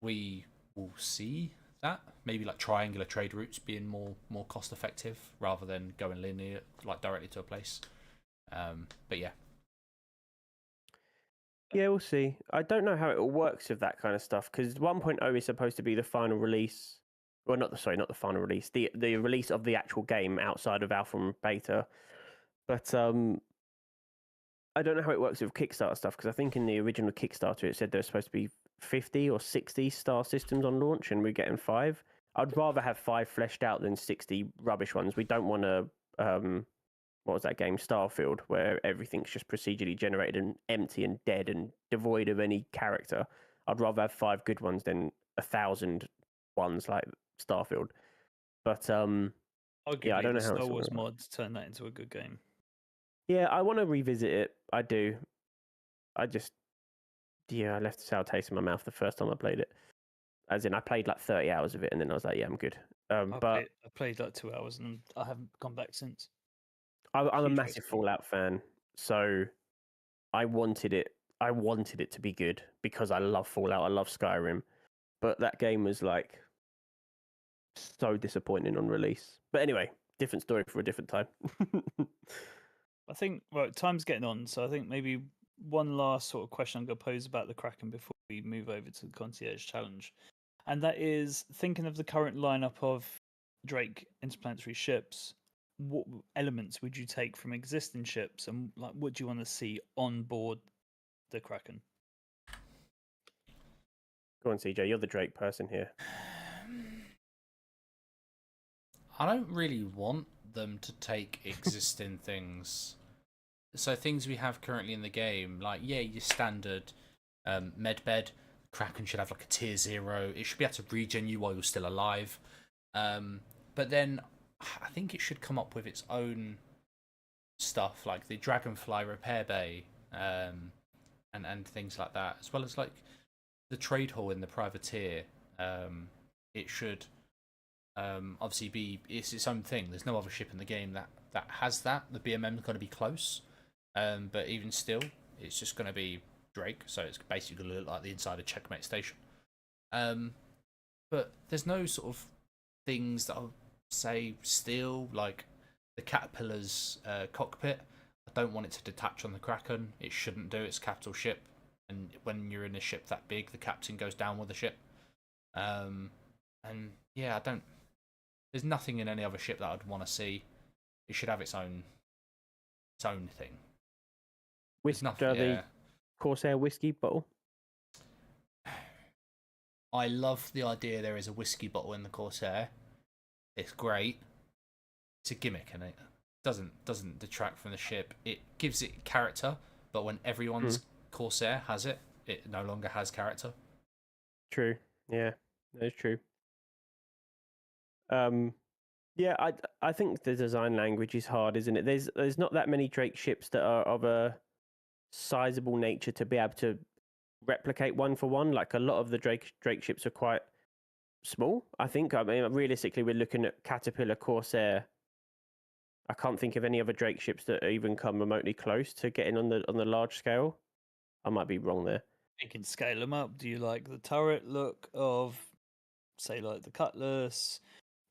we will see that maybe like triangular trade routes being more cost effective rather than going linear like directly to a place. But yeah, we'll see. I don't know how it all works with that kind of stuff, because 1.0 is supposed to be the final release. Well, not the final release, the release of the actual game outside of alpha and beta. But I don't know how it works with Kickstarter stuff, because I think in the original Kickstarter it said there was supposed to be 50 or 60 star systems on launch, and we're getting 5. I'd rather have 5 fleshed out than 60 rubbish ones. We don't want to, what was that game, Starfield, where everything's just procedurally generated and empty and dead and devoid of any character. I'd rather have 5 good ones than 1,000 ones like Starfield. But arguably, I don't know how Star Wars mods turn that into a good game. Yeah, I want to revisit it. I do. I left a sour taste in my mouth the first time I played it. As in, I played like 30 hours of it, and then I was like, yeah, I'm good. I played like 2 hours, and I haven't gone back since. I'm a massive Fallout fan, so I wanted it to be good because I love Fallout, I love Skyrim, but that game was like so disappointing on release. But anyway, different story for a different time. I think, time's getting on, so I think maybe one last sort of question I'm going to pose about the Kraken before we move over to the Concierge Challenge. And that is, thinking of the current lineup of Drake interplanetary ships, what elements would you take from existing ships, and like what do you want to see on board the Kraken? Go on, CJ. You're the Drake person here. I don't really want them to take existing things. So things we have currently in the game, like your standard medbed. Kraken should have like a tier 0. It should be able to regen you while you're still alive. But then I think it should come up with its own stuff, like the Dragonfly repair bay, and things like that, as well as like the trade hall in the privateer. It should obviously be its own thing. There's no other ship in the game that has that. The BMM is going to be close, but even still, it's just going to be Drake, so it's basically going to look like the inside of Checkmate Station. But there's no sort of things that I'll say steal, like the Caterpillar's cockpit. I don't want it to detach on the Kraken. It shouldn't do. It's a capital ship, and when you're in a ship that big, the captain goes down with the ship. And yeah, I don't. There's nothing in any other ship that I'd want to see. It should have its own thing. With the Corsair whiskey bottle. I love the idea there is a whiskey bottle in the Corsair. It's great. It's a gimmick, and it doesn't detract from the ship. It gives it character, but when everyone's Corsair has it, it no longer has character. True. Yeah, that's true. Yeah, I think the design language is hard, isn't it? There's not that many Drake ships that are of a sizable nature to be able to replicate one for one. Like a lot of the Drake ships are quite small. I think. I mean, realistically, we're looking at Caterpillar, Corsair. I can't think of any other Drake ships that even come remotely close to getting on the large scale. I might be wrong there. You can scale them up. Do you like the turret look of, say, like the Cutlass?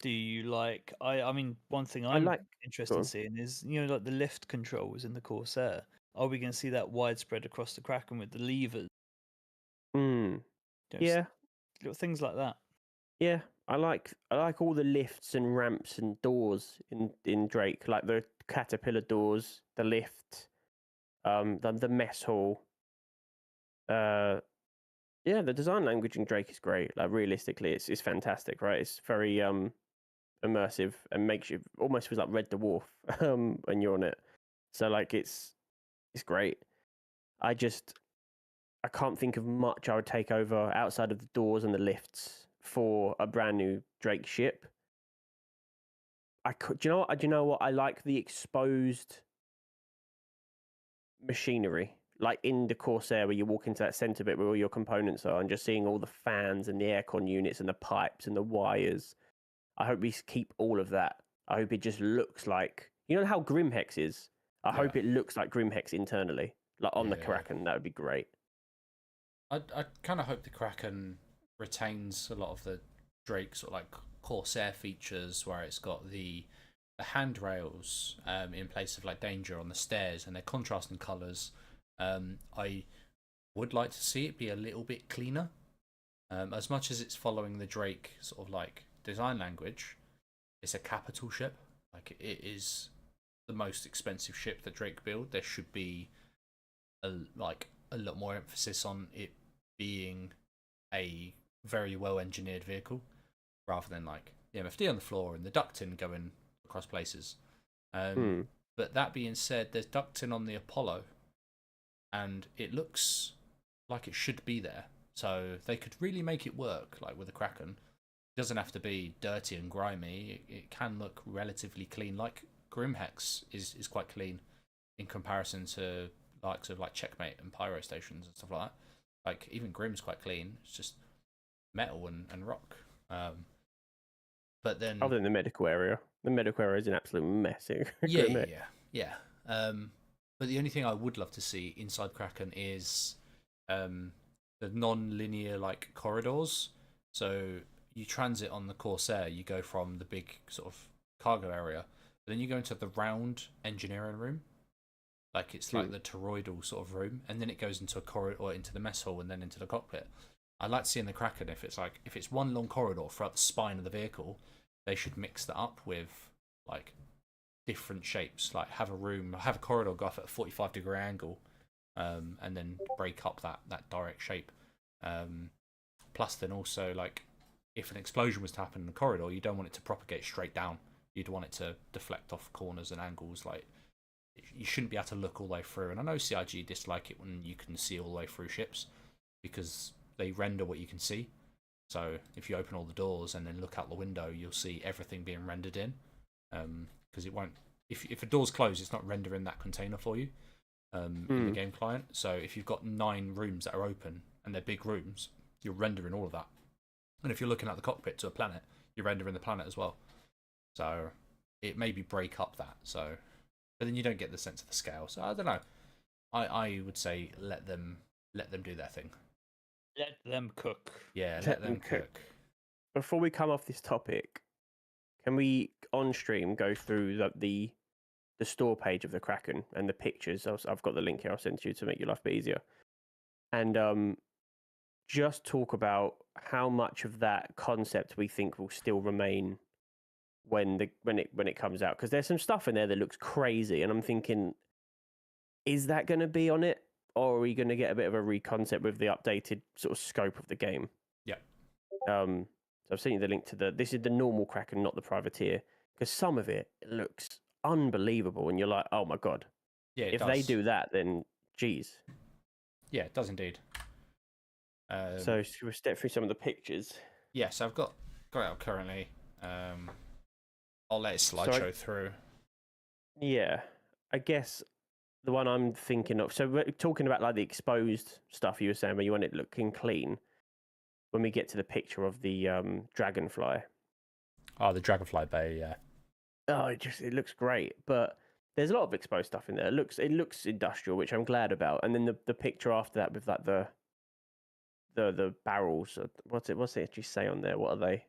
Do you like? I mean, one thing I'm interested in seeing is, like the lift controls in the Corsair. Are we going to see that widespread across the Kraken with the levers? Yeah, little things like that. Yeah, I like all the lifts and ramps and doors in Drake, like the Caterpillar doors, the lift, the mess hall. Yeah, the design language in Drake is great. Like realistically, it's fantastic, right? It's very immersive and makes you almost feel like Red Dwarf when you're on it. So like it's great. I can't think of much I would take over outside of the doors and the lifts for a brand new Drake ship. Do you know what? I like the exposed machinery, like in the Corsair, where you walk into that center bit where all your components are, and just seeing all the fans and the aircon units and the pipes and the wires. I hope we keep all of that. I hope it just looks like, how Grimhex is. I hope it looks like Grimhex internally, like on the Kraken. That would be great. I kind of hope the Kraken retains a lot of the Drake sort of like Corsair features, where it's got the handrails in place of like danger on the stairs, and they're contrasting colours. I would like to see it be a little bit cleaner. As much as it's following the Drake sort of like design language, it's a capital ship. Like it is the most expensive ship that Drake build. There should be a lot more emphasis on it being a very well engineered vehicle, rather than like the MFD on the floor and the ducting going across places. But that being said, there's ducting on the Apollo, and it looks like it should be there. So they could really make it work, like with the Kraken. It doesn't have to be dirty and grimy. It can look relatively clean. Like Grimhex is quite clean in comparison to likes of like Checkmate and Pyro stations and stuff like that. Like even Grim's quite clean. It's just metal and rock. But then other than the medical area is an absolute mess. Yeah. But the only thing I would love to see inside Kraken is the non-linear like corridors. So you transit on the Corsair, you go from the big sort of cargo area, but then you go into the round engineering room. Like it's like the toroidal sort of room, and then it goes into a corridor, or into the mess hall, and then into the cockpit. I'd like to see in the Kraken if it's one long corridor throughout the spine of the vehicle, they should mix that up with like different shapes. Like have a corridor go off at a 45-degree angle, and then break up that direct shape. Plus, then also like if an explosion was to happen in the corridor, you don't want it to propagate straight down. You'd want it to deflect off corners and angles. Like you shouldn't be able to look all the way through. And I know CIG dislike it when you can see all the way through ships because they render what you can see. So if you open all the doors and then look out the window, you'll see everything being rendered in. Because it won't. If a door's closed, it's not rendering that container for you in the game client. So if you've got 9 rooms that are open and they're big rooms, you're rendering all of that. And if you're looking at the cockpit to a planet, you're rendering the planet as well. So it maybe break up that. So, but then you don't get the sense of the scale. So I don't know. I would say let them do their thing. Let them cook. Yeah, let them cook. Before we come off this topic, can we on stream go through the store page of the Kraken and the pictures? I've got the link here. I'll send to you to make your life a bit easier. And just talk about how much of that concept we think will still remain when it comes out, because there's some stuff in there that looks crazy, and I'm thinking, is that going to be on it, or are we going to get a bit of a reconcept with the updated sort of scope of the game? Yeah. So I've sent you the link to this is the normal Kraken, not the privateer, because some of it looks unbelievable, and you're like, oh my god. Yeah, if they do that, then geez. Yeah, it does indeed. So we'll step through some of the pictures. Yeah, so I've got it out currently. I'll let it slideshow through. Yeah, I guess the one I'm thinking of. So we're talking about like the exposed stuff you were saying, where you want it looking clean. When we get to the picture of the dragonfly. Oh, the dragonfly bay, yeah. Oh, it looks great, but there's a lot of exposed stuff in there. It looks industrial, which I'm glad about. And then the picture after that with like the barrels. What's it actually say on there? What are they?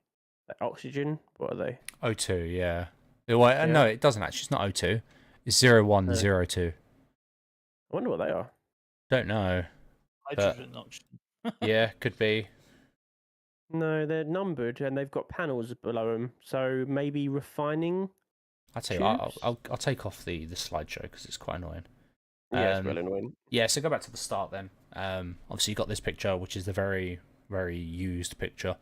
Like oxygen? What are they? O2, yeah. Well, no, it doesn't actually. It's not O2. It's 0102. I wonder what they are. Don't know. Hydrogen oxygen. Yeah, could be. No, they're numbered and they've got panels below them. So maybe refining. I'll tell you, I'll take off the slideshow because it's quite annoying. Yeah, it's well annoying. Yeah, so go back to the start then. Obviously, you got this picture, which is the very, very used picture.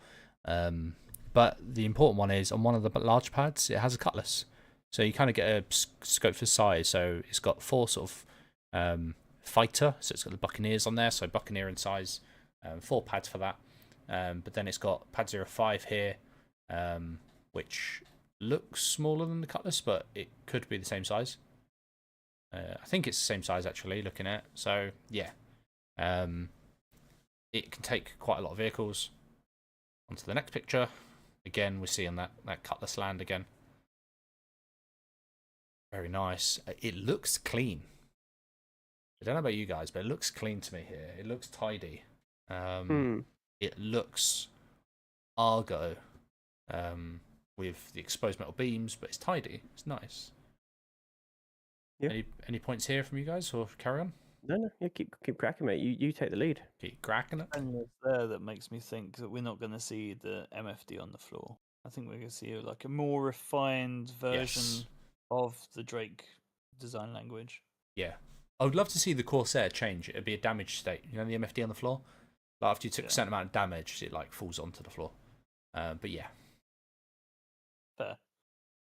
But the important one is on one of the large pads, it has a cutlass. So you kind of get a scope for size. So it's got 4 sort of fighter. So it's got the Buccaneers on there. So Buccaneer in size, 4 pads for that. But then it's got pad 05 here, which looks smaller than the cutlass, but it could be the same size. I think it's the same size actually, looking at it. So yeah, it can take quite a lot of vehicles. Onto the next picture. Again, we're seeing that cutlass land again. Very nice. It looks clean. I don't know about you guys, but it looks clean to me here. It looks tidy. It looks Argo with the exposed metal beams, but it's tidy. It's nice. Yeah. Any points here from you guys, or carry on? No. Yeah, keep cracking, mate. You take the lead. Keep cracking it. And it's there that makes me think that we're not going to see the MFD on the floor. I think we're going to see like a more refined version of the Drake design language. Yeah, I would love to see the Corsair change. It'd be a damaged state. You know, the MFD on the floor. Like after you took a certain amount of damage, it like falls onto the floor. But yeah, fair.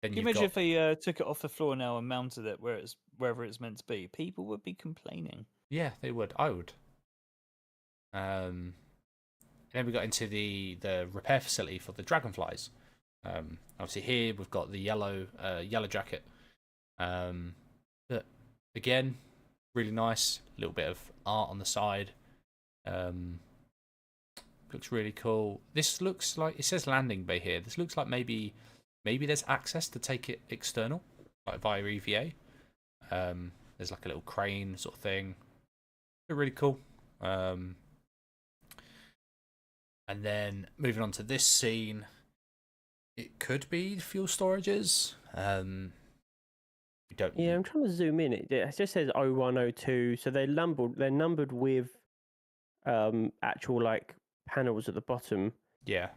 Then Can you imagine if they took it off the floor now and mounted it wherever it's meant to be? People would be complaining. Yeah, they would. I would. Then we got into the repair facility for the dragonflies. Obviously here we've got the yellow jacket. But again, really nice. A little bit of art on the side. Looks really cool. This looks like, it says landing bay here. This looks like maybe there's access to take it external, like via EVA. There's like a little crane sort of thing. They're really cool. And then moving on to this scene, it could be fuel storages. We don't. Yeah, I'm trying to zoom in. It just says 0102, so they're numbered with actual like panels at the bottom. Yeah.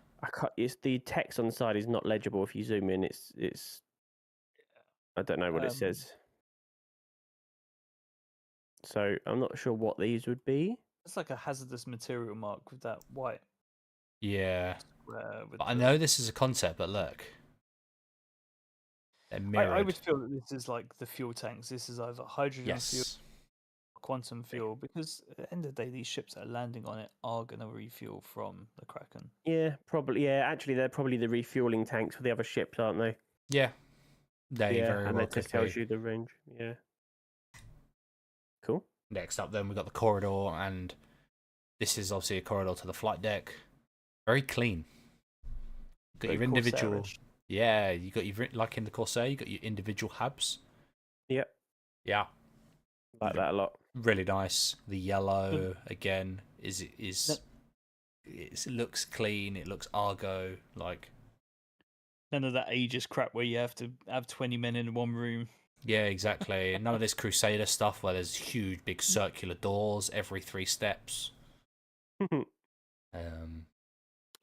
It's the text on the side is not legible if you zoom in. It's I don't know what it says. So I'm not sure what these would be. It's like a hazardous material mark with that white Yeah, with but I the- know this is a concept, but look, they're mirrored. I would feel that this is like the fuel tanks. This is either hydrogen fuel, Yes. or quantum fuel, because at the end of the day, these ships that are landing on it are going to refuel from the Kraken. Yeah, probably. Yeah, actually, they're probably the refueling tanks for the other ships, aren't they? Yeah, they yeah, very and well that could just tells be. you the range. Yeah. Cool. Next up, then we've got the corridor, and this is obviously a corridor to the flight deck. Very clean. Got Very your individual. Corsairish. Yeah, you got your like in the Corsair, you got your individual hubs. Yep. Yeah, Like that a lot. really nice. The yellow again is it looks clean. It looks Argo like. None of that ages crap where you have to have 20 men in one room. Yeah, exactly. None of this Crusader stuff where there's huge, big circular doors every 3 steps. I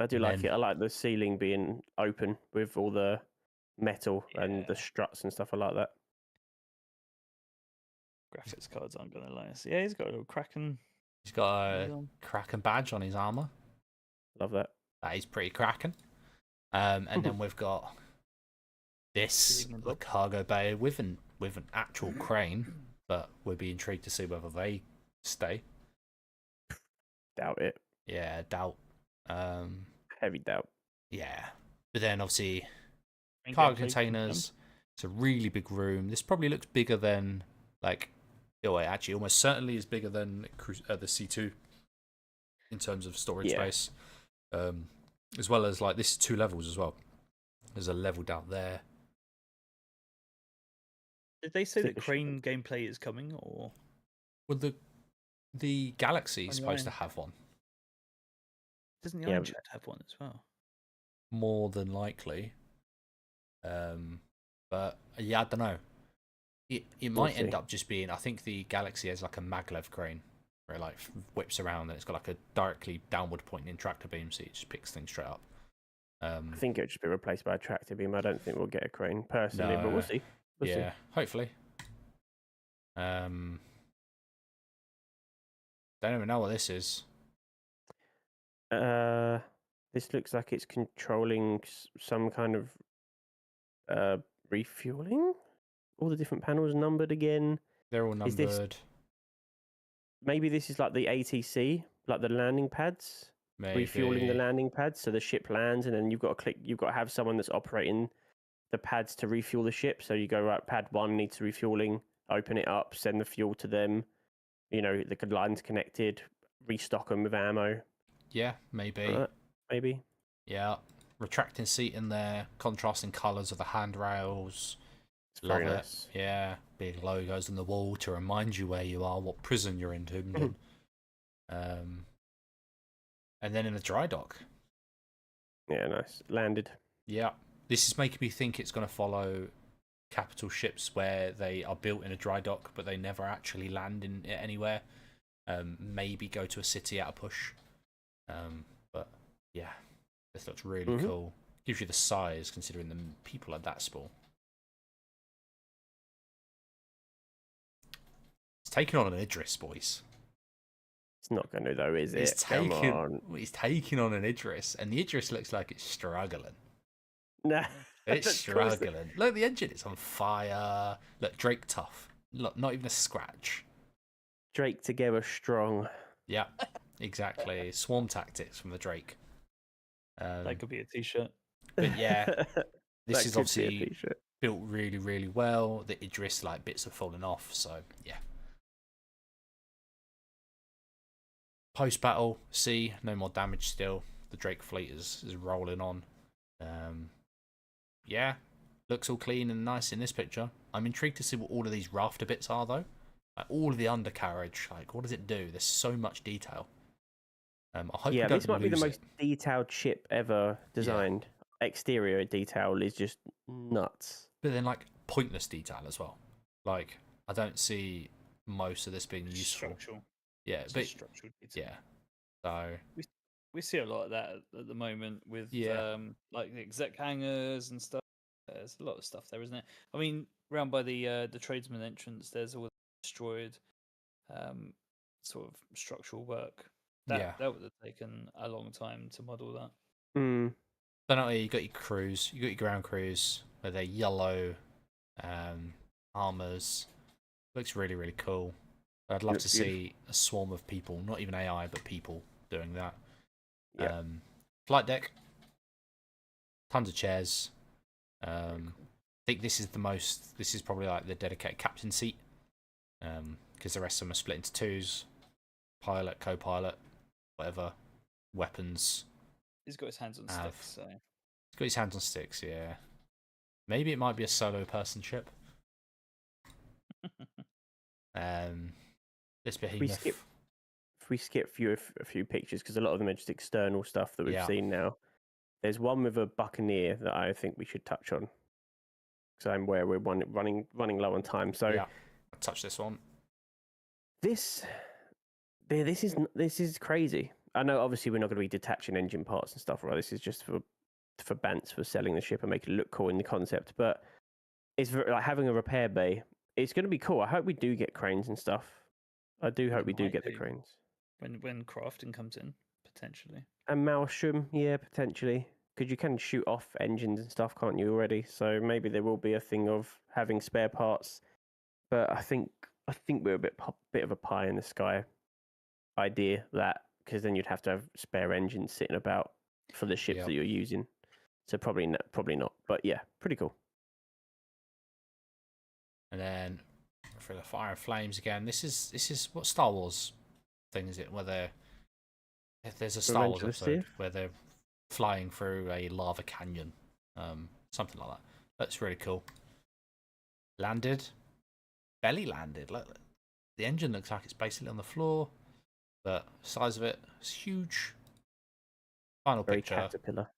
do like it. I like the ceiling being open with all the metal and the struts and stuff. I like that. Graphics cards aren't going to lie. So yeah, he's got a little Kraken. He's got a Kraken badge on his armor. Love that. That is pretty Kraken. And then we've got this the cargo bay with an actual crane, but we'll be intrigued to see whether they stay. Doubt it. Yeah, doubt. Heavy doubt. Yeah, but then obviously cargo containers. It's a really big room. This probably looks bigger than like. Oh, it actually almost certainly is bigger than the C2 in terms of storage space. As well as like this is 2 levels as well. There's a level down there. Did they say that crane gameplay is coming, or? Well, the Galaxy is supposed to have one. Doesn't the Iron Chat have one as well? More than likely. But yeah, I don't know. It might end up just being. I think the Galaxy has like a maglev crane where it like whips around and it's got like a directly downward pointing tractor beam, so it just picks things straight up. I think it'll just be replaced by a tractor beam. I don't think we'll get a crane personally, but we'll see. We'll see. Hopefully. Don't even know what this is. This looks like it's controlling some kind of refueling. All the different panels numbered again. They're all numbered. Maybe this is like the ATC, like the landing pads. Maybe. Refueling the landing pads, so the ship lands, and then you've got to click. You've got to have someone that's operating the pads to refuel the ship. So you go right, pad 1 needs refueling. Open it up, send the fuel to them. You know, the line's connected. Restock them with ammo. Yeah, maybe. Maybe. Yeah, retracting seat in there, contrasting colours of the handrails. Love it. Nice. Yeah, big logos on the wall to remind you where you are, what prison you're entombed in. And then in the dry dock. Yeah, nice. Landed. Yeah. This is making me think it's going to follow capital ships where they are built in a dry dock, but they never actually land in anywhere. Maybe go to a city at a push. But yeah, this looks really cool. Gives you the size considering the people are that small. It's taking on an Idris, boys. It's not going to though, is it? He's taking on an Idris, and the Idris looks like it's struggling. Nah, it's struggling. Look, the engine, it's on fire. Look, Drake tough. Look, not even a scratch. Drake together strong. Yeah, exactly. Swarm tactics from the Drake. That could be a t-shirt. But yeah, this is obviously built really, really well. The Idris, like, bits have fallen off, so yeah. Post-battle, no more damage still. The Drake fleet is rolling on. Yeah, looks all clean and nice in this picture. I'm intrigued to see what all of these rafter bits are, though. Like, all of the undercarriage, like, what does it do? There's so much detail. I hope this might be the most detailed ship ever designed. Yeah. Exterior detail is just nuts. But then, like, pointless detail as well. Like, I don't see most of this being useful. Structural. Yeah, but structural detail. Yeah. So we see a lot of that at the moment with like the exec hangars and stuff. There's a lot of stuff there, isn't it? I mean, round by the tradesman entrance, there's all the destroyed sort of structural work That would have taken a long time to model that. Mm. Then you got your crews, you got your ground crews with their yellow armors. Looks really, really cool. I'd love to see a swarm of people, not even AI, but people doing that. Yeah. Flight deck, tons of chairs. I think this is this is probably like the dedicated captain seat, because the rest of them are split into twos: pilot, co-pilot, whatever, weapons. He's got his hands on sticks, so He's got his hands on sticks. Yeah, maybe it might be a solo person ship. This behemoth. If we skip a few pictures, because a lot of them are just external stuff that we've seen now. There's one with a buccaneer that I think we should touch on, because I'm where we're running low on time. So yeah, I'll touch this one. This is crazy. I know, obviously, we're not going to be detaching engine parts and stuff, right? This is just for Bants, for selling the ship and making it look cool in the concept. But it's like having a repair bay. It's going to be cool. I hope we do get cranes and stuff. I do hope we do get the cranes. When crafting comes in, potentially. And Maelstrom, yeah, potentially. Because you can shoot off engines and stuff, can't you, already? So maybe there will be a thing of having spare parts. But I think we're a bit of a pie in the sky idea, that, because then you'd have to have spare engines sitting about for the ships that you're using. So probably not. But yeah, pretty cool. And then for the fire and flames again, this is what Star Wars thing is it? Where there's a Star Wars episode where they're flying through a lava canyon, something like that. That's really cool. Belly landed. Look, the engine looks like it's basically on the floor, but the size of it is huge. Final picture. Caterpillar.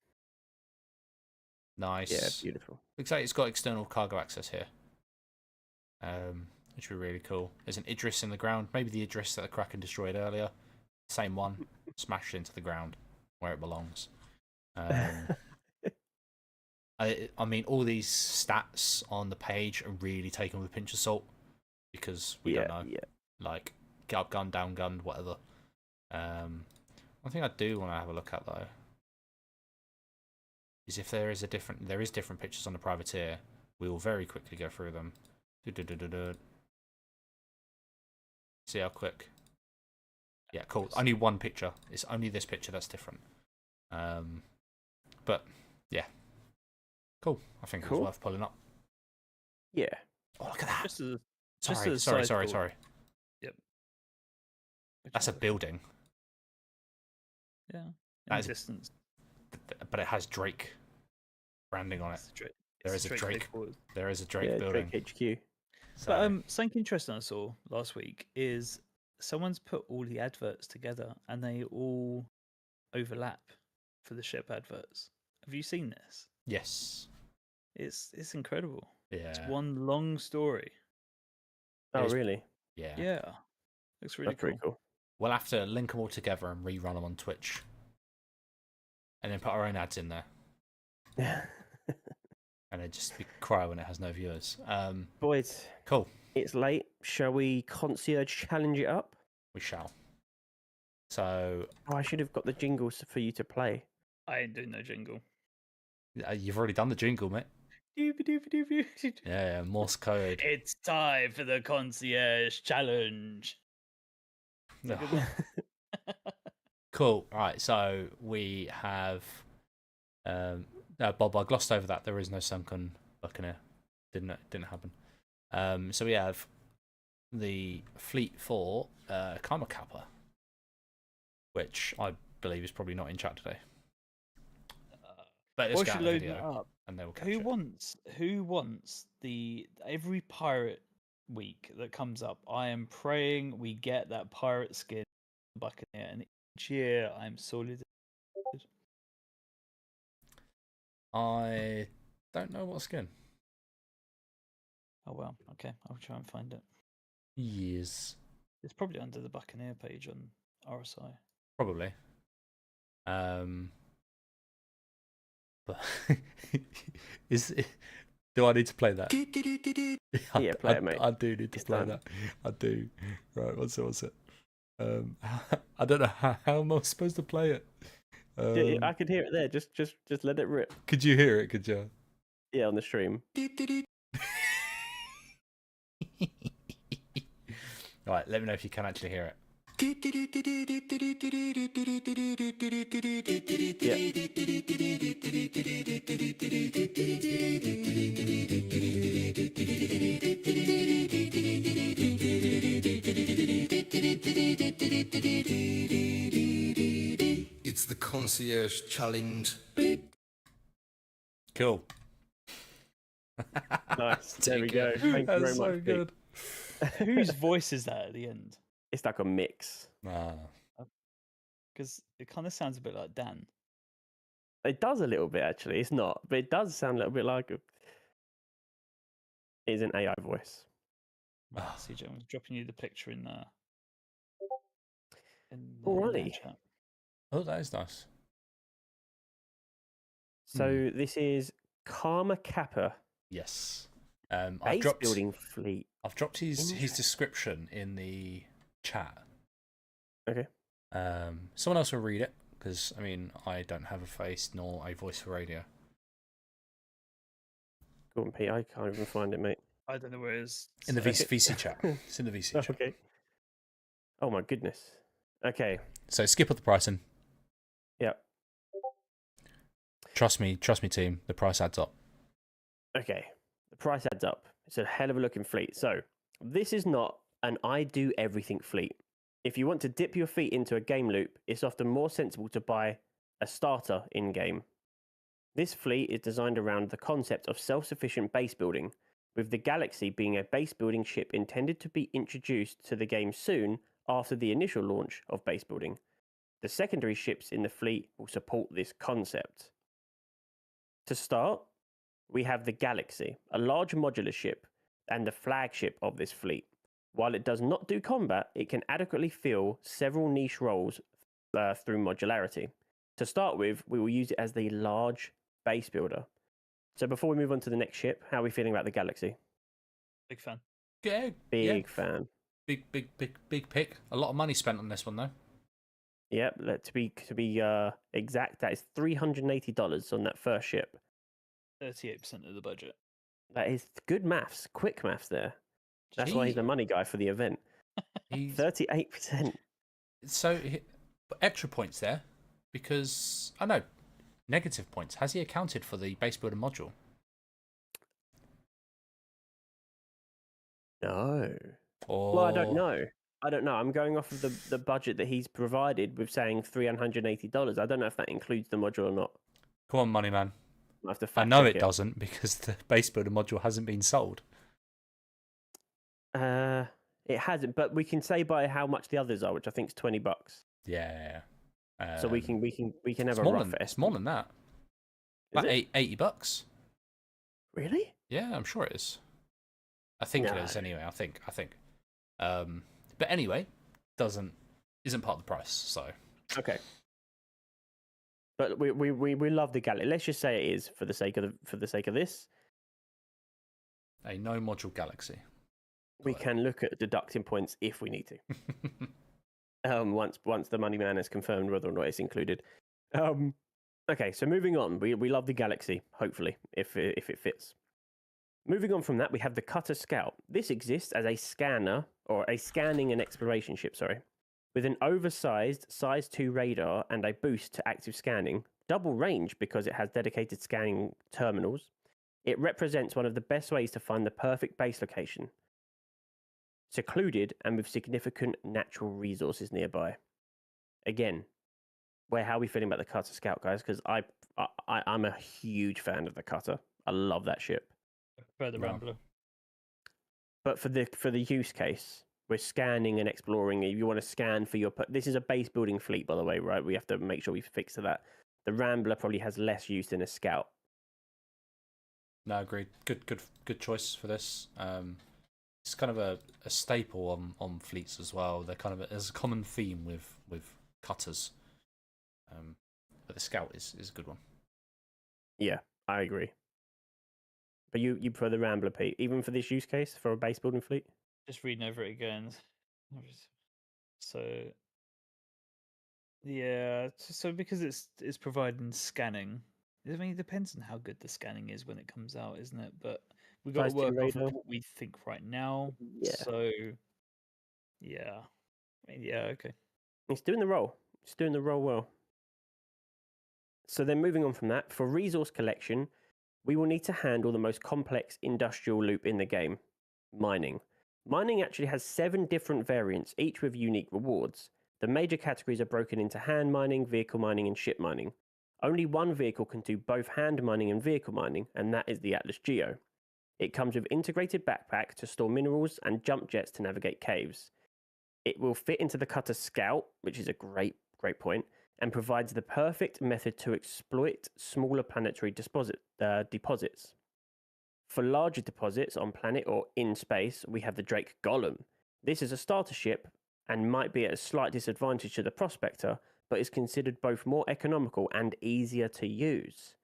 Nice. Yeah, beautiful. Looks like it's got external cargo access here, which would be really cool. There's an Idris in the ground, maybe the Idris that the Kraken destroyed earlier. Same one, smashed into the ground where it belongs. I mean, all these stats on the page are really taken with a pinch of salt, because we don't know. Yeah. Like, get up gun, down gun, whatever. One thing I do want to have a look at, though, is if there is different pictures on the privateer, we will very quickly go through them. See how quick. Yeah, cool. Only one picture. It's only this picture that's different. But yeah, cool. I think it was worth pulling up. Yeah. Oh, look at that. Sorry. Yep. That's a building. Yeah. That is distance. But it has Drake branding on it. There is a Drake building. Drake HQ. So. But something interesting I saw last week is someone's put all the adverts together and they all overlap for the ship adverts. Have you seen this? Yes. It's incredible. Yeah. It's one long story. Oh, really? Yeah. Yeah. Looks really Pretty cool. We'll have to link them all together and rerun them on Twitch. And then put our own ads in there. And then just cry when it has no viewers. Boys. Cool. It's late. Shall we concierge challenge it up? We shall. So. Oh, I should have got the jingles for you to play. I ain't doing no jingle. You've already done the jingle, mate. Yeah, Morse code. It's time for the concierge challenge. Cool. Right, so we have. Bob, I glossed over that. There is no sunken buccaneer. Didn't happen. So we have the fleet for Karma Kappa, which I believe is probably not in chat today. But let's get the video, up. And they will catch it. Who wants the every pirate week that comes up? I am praying we get that pirate skin buccaneer, and each year I'm sorely. I don't know what skin. Oh well, okay, I'll try and find it. Yes. It's probably under the Buccaneer page on RSI. Probably. But do I need to play that? Yeah, play it, mate. I do need to play that. I do. Right, what's it? I don't know how am I supposed to play it. I could hear it there. Just let it rip. Could you hear it? Could you? Yeah, on the stream. Right, let me know if you can actually hear it. It's the Concierge Challenge. Cool. Nice. There we go. Thank you That's very so much. good. Whose voice is that at the end? It's like a mix. Ah. Because it kind of sounds a bit like Dan. It does a little bit actually. It's not, but it does sound a little bit like it's an AI voice. Right, CJ, I'm dropping you the picture in Alrighty. chat. Oh, that is nice. So this is Karma Kappa Yes. base building fleet. I've dropped his Interesting. description in the chat. Okay. Someone else will read it because I mean I don't have a face nor a voice for radio. Go on, Pete. I can't even find it, mate. I don't know where it is. In the so- VC chat. It's in the VC chat. Okay. Oh my goodness. Okay. So skip up the pricing. Yep. Trust me, team. The price adds up. Okay. The price adds up. It's a hell of a looking fleet. So this is not an I do everything fleet. If you want to dip your feet into a game loop, it's often more sensible to buy a starter in game. This fleet is designed around the concept of self-sufficient base building, with the Galaxy being a base building ship intended to be introduced to the game soon after the initial launch of base building. The secondary ships in the fleet will support this concept. To start, we have the Galaxy, a large modular ship and the flagship of this fleet. While it does not do combat, it can adequately fill several niche roles through modularity. To start with, we will use it as the large base builder. So before we move on to the next ship, how are we feeling about the Galaxy? Big fan. Yeah, Big fan. Big pick. A lot of money spent on this one though. Yep, to be exact, that is $380 on that first ship. 38% of the budget. That is good maths, quick maths there. That's why he's the money guy for the event. 38%. So extra points there because I know negative points. Has he accounted for the base builder module? No. Or Well, I don't know. I'm going off of the budget that he's provided with saying $380. I don't know if that includes the module or not. Come on, money man. I have to I know fact check it doesn't because the base builder module hasn't been sold. It hasn't, but we can say by how much the others are, which I think is $20. Yeah. So we can have a more rough than, estimate. It's more than that. Is About it? $80. Really? Yeah, I'm sure it is. I think it is anyway. I think. But anyway, isn't part of the price. So Okay. But we love the Galaxy. Let's just say it is for the sake of this. a no module Galaxy. We can look at deducting points if we need to. Once the money man has confirmed whether or not it's included. Okay, so moving on. We love the Galaxy. Hopefully, if it fits. Moving on from that, we have the Cutter Scout. This exists as a scanner or a scanning and exploration ship. Sorry. With an oversized size 2 radar and a boost to active scanning, double range because it has dedicated scanning terminals, it represents one of the best ways to find the perfect base location, secluded and with significant natural resources nearby. Again, how are we feeling about the Cutter Scout, guys? Because I'm a huge fan of the Cutter. I love that ship. I prefer the Rambler. But for the use case, we're scanning and exploring. If you want to scan for this is a base building fleet, by the way, right? We have to make sure we fix to that. The Rambler probably has less use than a Scout. No, agreed. Good choice for this. It's kind of a staple on fleets as well. They're kind of there's a common theme with cutters. But the Scout is a good one. Yeah, I agree. But you prefer the Rambler, Pete, even for this use case for a base building fleet? Just reading over it again. So yeah, so because it's providing scanning. I mean, it depends on how good the scanning is when it comes out, isn't it? But we got to Size 10 work off of radar. what we think right now. Yeah, So yeah, I mean, yeah, okay. it's doing the role. It's doing the role well. So then moving on from that, for resource collection, we will need to handle the most complex industrial loop in the game, mining. Mining actually has 7 different variants, each with unique rewards. The major categories are broken into hand mining, vehicle mining, and ship mining. Only one vehicle can do both hand mining and vehicle mining, and that is the Atlas Geo. It comes with integrated backpack to store minerals and jump jets to navigate caves. It will fit into the Cutter Scout, which is a great point, and provides the perfect method to exploit smaller planetary deposits. For larger deposits on planet or in space, we have the Drake Golem. This is a starter ship and might be at a slight disadvantage to the Prospector, but is considered both more economical and easier to use.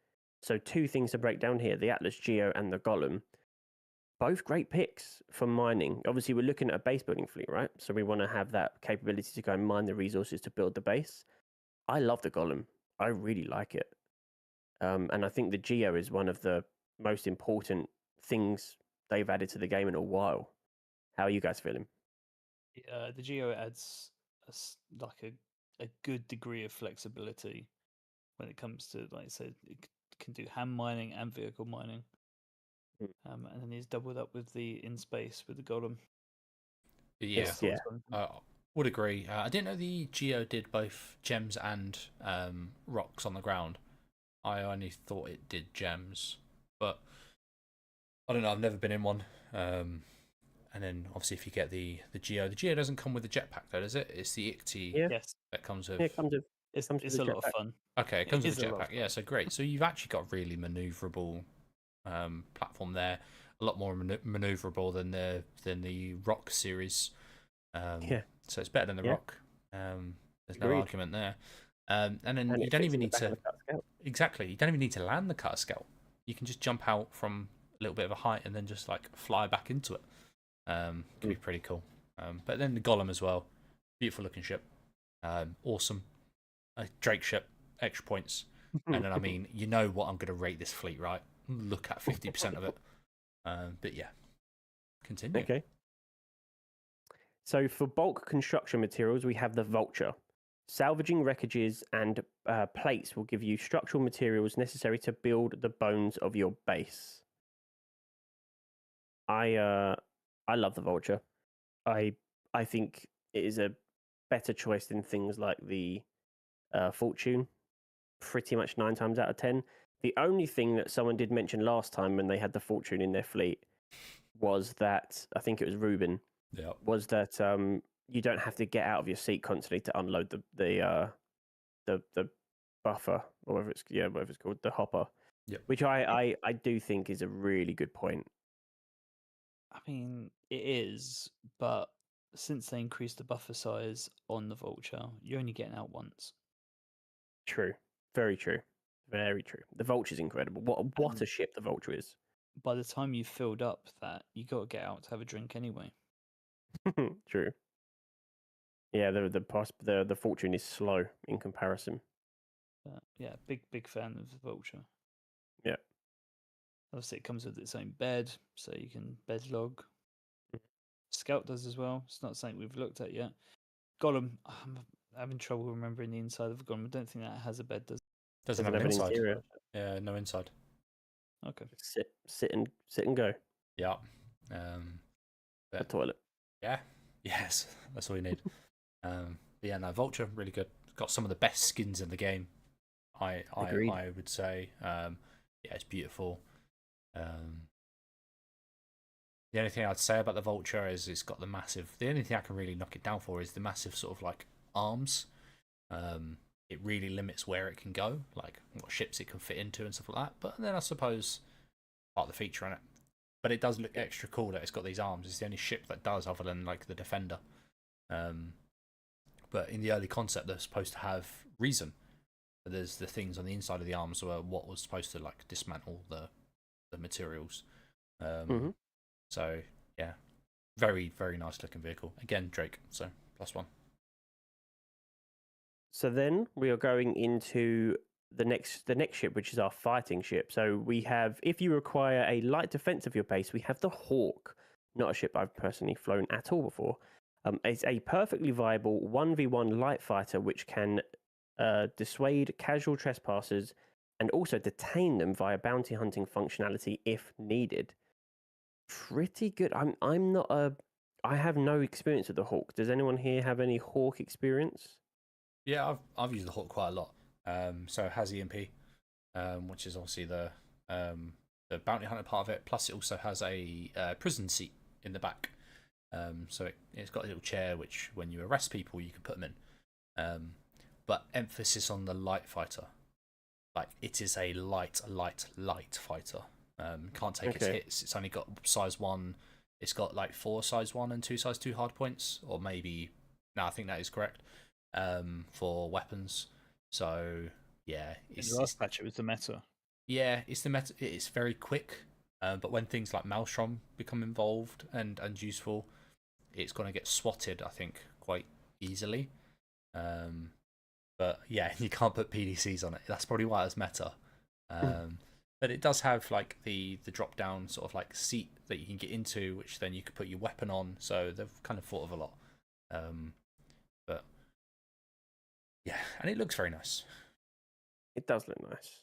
So 2 things to break down here, the Atlas Geo and the Golem. Both great picks for mining. Obviously, we're looking at a base building fleet, right? So we want to have that capability to go and mine the resources to build the base. I love the Golem. I really like it. And I think the Geo is one of the most important things they've added to the game in a while. How are you guys feeling? The Geo adds like a good degree of flexibility when it comes to, like I said, it can do hand mining and vehicle mining. And then he's doubled up with the in space with the Golem. Yeah, Yeah. Would agree. I didn't know the Geo did both gems and rocks on the ground. I only thought it did gems, but I don't know. I've never been in one. And then obviously, if you get the Geo doesn't come with the jetpack though, does it? It's the ICTY Yes, that comes with. Yeah, it comes with. it's with a lot jetpack. of fun. Okay, it comes with is a a lot of jetpack. Yeah, so great. So you've actually got a really manoeuvrable platform there. A lot more manoeuvrable than the Rock series. Yeah. So it's better than the Yeah. Rock. There's no Agreed. argument there. And then And you it don't fits even in the need back of to the Cutter Scout. exactly. You don't even need to land the Cutter Scout. You can just jump out from a little bit of a height and then just like fly back into it. Can be pretty cool. But then the Golem as well, beautiful looking ship, awesome. Drake ship, extra points. And then I mean, you know what I'm going to rate this fleet, right? Look at 50% of it. But yeah, continue. Okay. So for bulk construction materials, we have the Vulture. Salvaging wreckages and plates will give you structural materials necessary to build the bones of your base. I love the Vulture. I think it is a better choice than things like the Fortune. Pretty much 9 times out of 10. The only thing that someone did mention last time when they had the Fortune in their fleet was that I think it was Ruben. Yeah. Was that you don't have to get out of your seat constantly to unload the buffer or whatever it's called, the hopper. Yep. Which I do think is a really good point. I mean, it is, but since they increased the buffer size on the Vulture, you're only getting out once. True. Very true. Very true. The Vulture's incredible. What a ship the Vulture is. By the time you've filled up that, you got to get out to have a drink anyway. True. Yeah, the Fortune is slow in comparison. But yeah, big fan of the Vulture. Yeah. Obviously, it comes with its own bed, so you can bed log. Scout does as well. It's not something we've looked at yet. Golem, I'm having trouble remembering the inside of a Golem. I don't think that has a bed, does it? Doesn't have an an inside. interior. Yeah, no inside. Okay. Sit and go. Yeah. A toilet. Yeah. Yes, that's all you need. But yeah, no, Vulture really good. Got some of the best skins in the game. I would say. Yeah, it's beautiful. The only thing I'd say about the Vulture is it's got the massive. The only thing I can really knock it down for is the massive sort of like arms. It really limits where it can go, like what ships it can fit into and stuff like that. But then I suppose part of the feature on it. But it does look extra cool that it's got these arms. It's the only ship that does, other than like the Defender. But in the early concept, they're supposed to have reason. There's the things on the inside of the arms were what was supposed to like dismantle the materials. So yeah, very very nice looking vehicle. Again, Drake. So +1. So then we are going into the next ship, which is our fighting ship. So we have, if you require a light defense of your base, we have the Hawk, not a ship I've personally flown at all before. It's a perfectly viable 1v1 light fighter which can dissuade casual trespassers and also detain them via bounty hunting functionality if needed. Pretty good. I have no experience with the Hawk. Does anyone here have any Hawk experience? Yeah, I've used the Hawk quite a lot. So it has EMP, which is obviously the bounty hunter part of it. Plus, it also has a prison seat in the back. So it's got a little chair which, when you arrest people, you can put them in. But emphasis on the light fighter. Like, it is a light fighter. Can't take its hits. It's only got size 1. It's got like 4 size 1 and 2 size 2 hard points, or maybe. No, I think that is correct. For weapons. So yeah, in the last patch it was the meta. Yeah, it's the meta. It's very quick, but when things like Maelstrom become involved and useful, it's going to get swatted, I think, quite easily. But yeah, you can't put PDCs on it. That's probably why it's meta. But it does have like the drop down sort of like seat that you can get into, which then you could put your weapon on. So they've kind of thought of a lot. But yeah, and it looks very nice. It does look nice.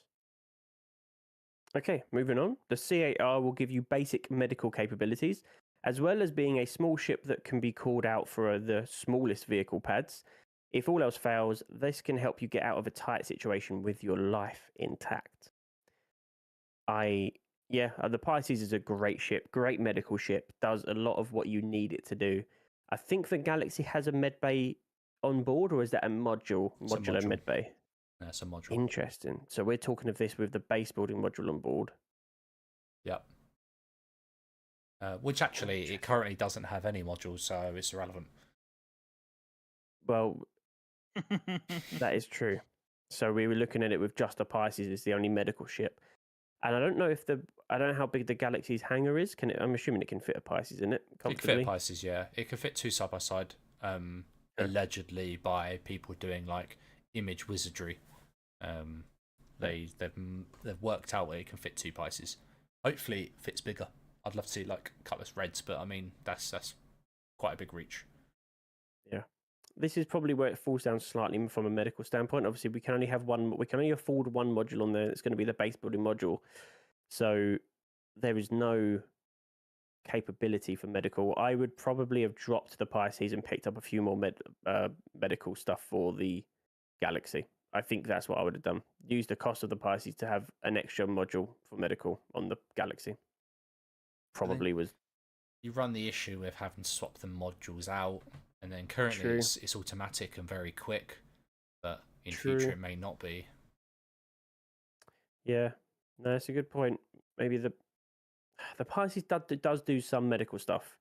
Okay, moving on. The C8R will give you basic medical capabilities, as well as being a small ship that can be called out for the smallest vehicle pads. If all else fails, this can help you get out of a tight situation with your life intact. The Pisces is a great ship, great medical ship, does a lot of what you need it to do. I think the Galaxy has a med bay on board, or is that a modular med bay? It's a module. Interesting. So we're talking of this with the base building module on board. Yep. Which actually, it currently doesn't have any modules, so it's irrelevant. Well, that is true. So we were looking at it with just the Pisces as the only medical ship. And I don't know how big the Galaxy's hangar is. I'm assuming it can fit a Pisces in it comfortably. It can fit a Pisces, yeah. It can fit 2 side by side. Allegedly by people doing like image wizardry. They've worked out where it can fit 2 Pisces. Hopefully it fits bigger. I'd love to see like Cutlass Reds, but I mean that's quite a big reach. Yeah. This is probably where it falls down slightly from a medical standpoint. Obviously, we can only afford one module on there. It's going to be the base building module. So there is no capability for medical. I would probably have dropped the Pisces and picked up a few more medical stuff for the Galaxy. I think that's what I would have done. Use the cost of the Pisces to have an extra module for medical on the Galaxy. Probably was. You run the issue with having to swap the modules out. And then currently it's automatic and very quick, but in future it may not be. Yeah, no, that's a good point. Maybe the Pisces does do some medical stuff,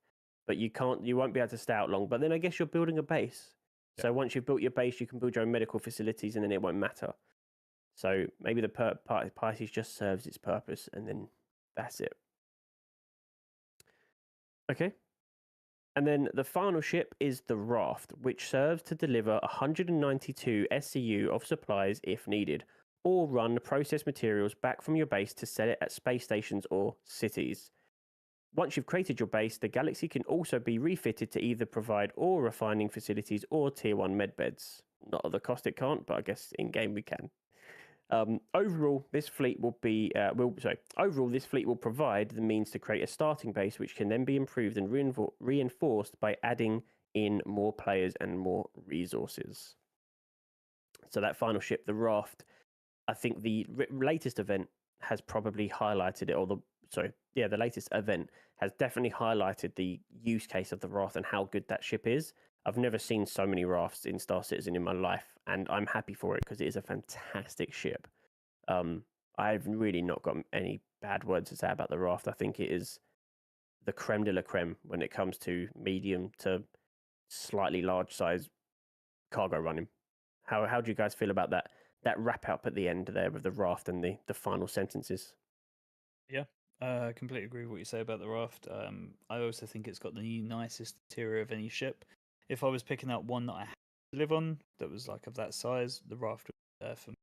but you won't be able to stay out long. But then I guess you're building a base. Yeah. So once you've built your base, you can build your own medical facilities, and then it won't matter. So maybe the Pisces just serves its purpose, and then that's it. Okay. And then the final ship is the Raft, which serves to deliver 192 SCU of supplies if needed, or run processed materials back from your base to sell it at space stations or cities. Once you've created your base, the Galaxy can also be refitted to either provide ore refining facilities or tier 1 medbeds. Not at the cost it can't, but I guess in game we can. Overall, this fleet will provide the means to create a starting base, which can then be improved and reinforced by adding in more players and more resources. So that final ship, the Raft, I think the latest event has probably highlighted it, the latest event has definitely highlighted the use case of the Raft and how good that ship is. I've never seen so many Rafts in Star Citizen in my life, and I'm happy for it because it is a fantastic ship. I've really not got any bad words to say about the Raft. I think it is the creme de la creme when it comes to medium to slightly large size cargo running. How do you guys feel about that wrap up at the end there with the Raft and the final sentences? Yeah, I completely agree with what you say about the Raft. I also think it's got the nicest interior of any ship. If I was picking out one that I to live on that was like of that size, the raft was there for me.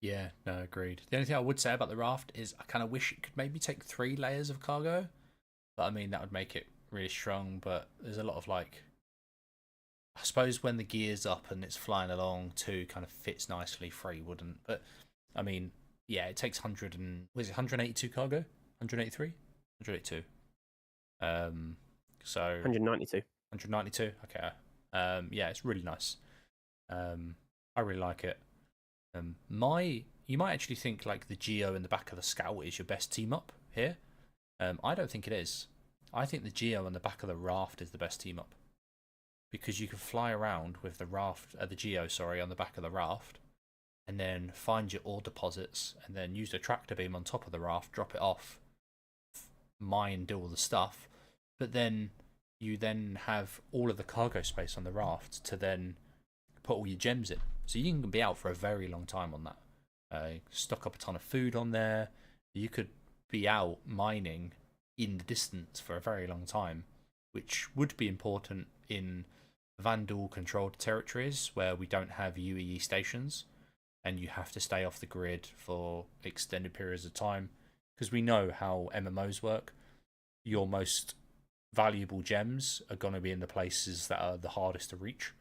Yeah, no, agreed. The only thing I would say about the raft is I kind of wish it could maybe take 3 layers of cargo. But I mean, that would make it really strong. But there's a lot of like, I suppose when the gear's up and it's flying along, 2 kind of fits nicely. 3 wouldn't. But I mean, yeah, it takes 100 and was it 182 cargo? 183? 182. So 192. 192. Okay. Yeah, it's really nice. I really like it. You might actually think like the Geo in the back of the Scout is your best team up here. I don't think it is. I think the Geo on the back of the Raft is the best team up because you can fly around with the Geo, sorry, on the back of the Raft, and then find your ore deposits, and then use the tractor beam on top of the Raft, drop it off, mine, do all the stuff, but then you then have all of the cargo space on the Raft to then put all your gems in. So you can be out for a very long time on that. Stock up a ton of food on there. You could be out mining in the distance for a very long time, which would be important in Vandal controlled territories where we don't have UEE stations and you have to stay off the grid for extended periods of time, because we know how MMOs work. Your most valuable gems are going to be in the places that are the hardest to reach,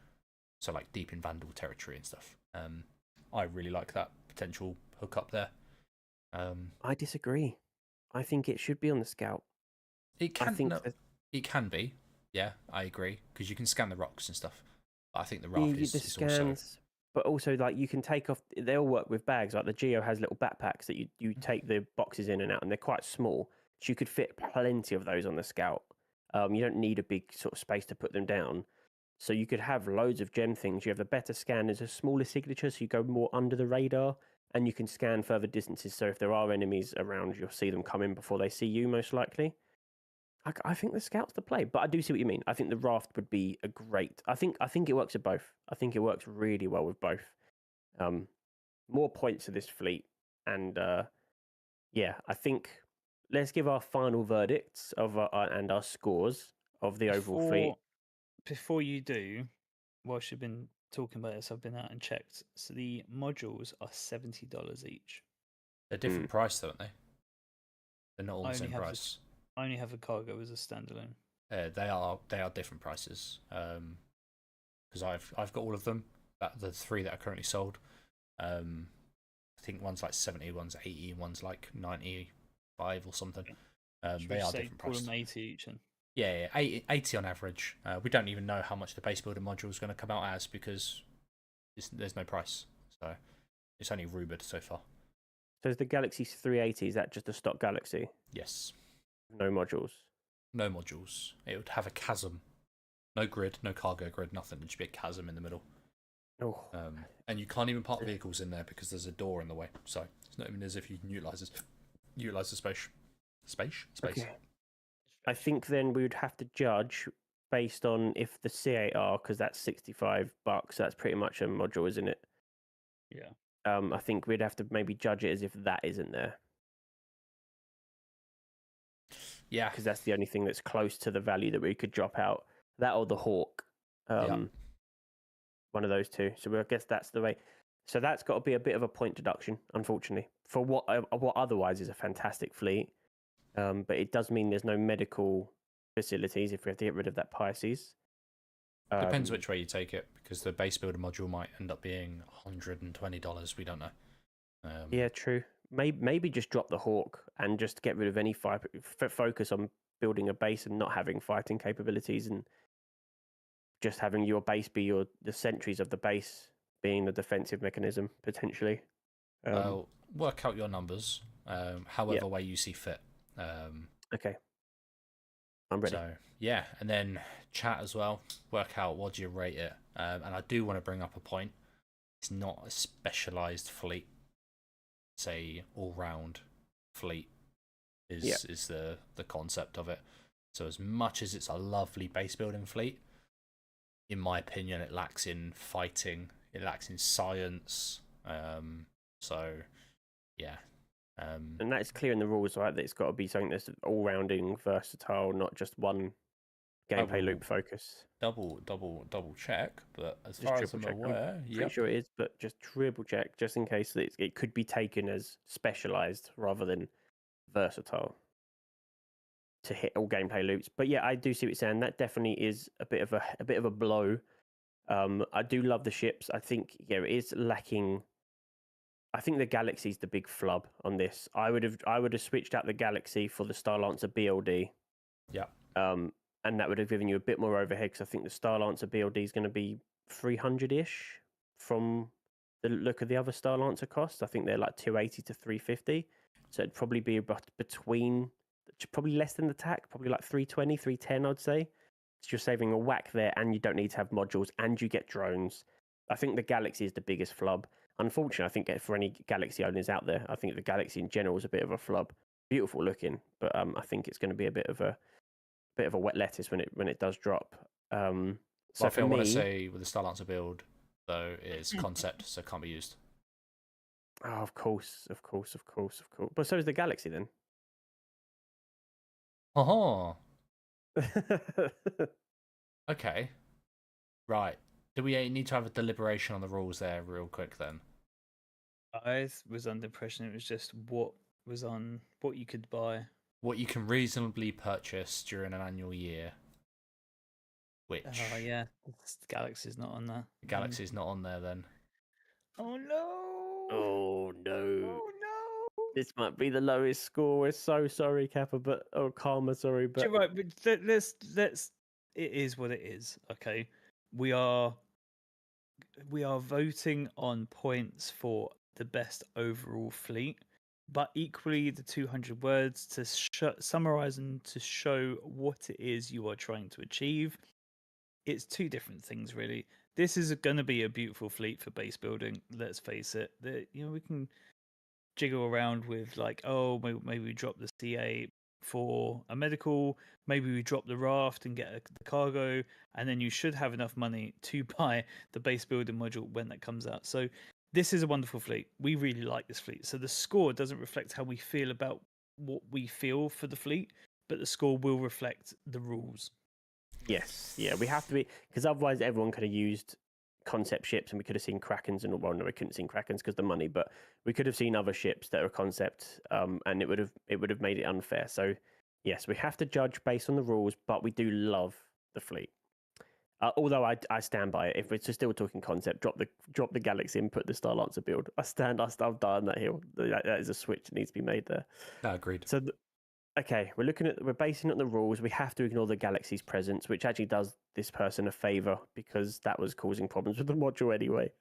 so like deep in Vandal territory and stuff. I really like that potential hookup there. I disagree. I think it should be on the Scout. It can, I think it can be. Yeah, I agree, because you can scan the rocks and stuff. But I think the Raft is scans, also... but also like you can take off. They all work with bags. Like the Geo has little backpacks that you take the boxes in and out, and they're quite small. So you could fit plenty of those on the Scout. You don't need a big sort of space to put them down. So you could have loads of gem things. You have a better scan. There's a smaller signature, so you go more under the radar, and you can scan further distances. So if there are enemies around, you'll see them come in before they see you, most likely. I think the Scout's the play, but I do see what you mean. I think the Raft would be a great. I think it works with both. I think it works really well with both. More points to this fleet, and yeah, I think let's give our final verdicts of and our scores of the overall fleet. Before you do, whilst you've been talking about this, I've been out and checked. So the modules are $70 each. They're different price, though, aren't they? They're not all the same price. I only have a cargo as a standalone. They are different prices. Because I've got all of them. The 3 that are currently sold. I think one's like 70, one's 80, one's like 95 or something. They are different prices. Call them 80 each. And... Yeah, 80 on average. We don't even know how much the base builder module is going to come out as because there's no price. So it's only rumored so far. So is the Galaxy 380, is that just a stock Galaxy? Yes. No modules? No modules. It would have a chasm. No grid, no cargo grid, nothing. It'd just be a chasm in the middle. Oh. And you can't even park vehicles in there because there's a door in the way. So it's not even as if you can utilise the space. Space? Okay. I think then we would have to judge based on if the C8R, because that's $65, that's pretty much a module, isn't it? Yeah. I think we'd have to maybe judge it as if that isn't there. Yeah. Because that's the only thing that's close to the value that we could drop out. That or the Hawk. One of those two. So I guess that's the way. So that's got to be a bit of a point deduction, unfortunately, for what otherwise is a fantastic fleet. But it does mean there's no medical facilities if we have to get rid of that Pisces. Depends which way you take it, because the base builder module might end up being $120. We don't know. Yeah, true. Maybe just drop the Hawk and just get rid of any focus on building a base and not having fighting capabilities, and just having your base be the sentries of the base being the defensive mechanism potentially. Work out your numbers, however way you see fit. Okay, I'm ready. So yeah, and then chat as well. Work out what do you rate it. And I do want to bring up a point. It's not a specialized fleet. It's a all-round fleet is the concept of it. So as much as it's a lovely base building fleet, in my opinion, it lacks in fighting. It lacks in science. So yeah. And that's clear in the rules, right? That it's got to be something that's all-rounding, versatile, not just one gameplay will loop focus. double check, but as Just far as triple I'm check. aware, Pretty yep. sure it is, but just triple check just in case that it could be taken as specialized rather than versatile to hit all gameplay loops. But yeah, I do see what you're saying. That definitely is a bit of a blow. I do love the ships. I think it is lacking. I think the Galaxy's the big flub on this. I would have switched out the Galaxy for the Starlancer BLD. Yeah. And that would have given you a bit more overhead because I think the Starlancer BLD is going to be 300-ish from the look of the other Starlancer costs. I think they're like 280 to 350. So it'd probably be between, probably less than the TAC, probably like 320, 310, I'd say. So you're saving a whack there, and you don't need to have modules, and you get drones. I think the Galaxy is the biggest flub. Unfortunately, I think for any Galaxy owners out there, I think the Galaxy in general is a bit of a flub. Beautiful looking, but I think it's going to be a bit of a wet lettuce when it does drop. So Well, for I want to me, say with the Starlancer build, though, it's concept, so it can't be used. oh, of course. But so is the Galaxy then. Oh, okay. Right. Do we need to have a deliberation on the rules there, real quick, then? I was under the impression it was just what you could buy. What you can reasonably purchase during an annual year. Which Oh yeah, Galaxy's not on there. Galaxy's not on there then. Oh no! Oh no. Oh no! This might be the lowest score. We're so sorry, Kappa, Karma, sorry, but You're right, but let's. It is what it is. Okay, we are voting on points for the best overall fleet, but equally the 200 words to summarize and to show what it is you are trying to achieve. It's two different things, really. This is going to be a beautiful fleet for base building. Let's face it. We can jiggle around with like, oh, maybe we drop the CA for a medical. Maybe we drop the raft and get the cargo, and then you should have enough money to buy the base building module when that comes out. So this is a wonderful fleet. We really like this fleet. So the score doesn't reflect how we feel about what we feel for the fleet, but the score will reflect the rules. yes, yeah, we have to be, because otherwise everyone could have used concept ships and we could have seen Krakens, and well, no, we couldn't see Krakens because the money, but we could have seen other ships that are concept, and it would have made it unfair. So yes, we have to judge based on the rules, but we do love the fleet. Although I stand by it. If we're still talking concept, drop the Galaxy and put the Starlancer build. I've died on that hill. That is a switch that needs to be made there. No, agreed. So okay, we're basing it on the rules. We have to ignore the Galaxy's presence, which actually does this person a favor because that was causing problems with the module anyway.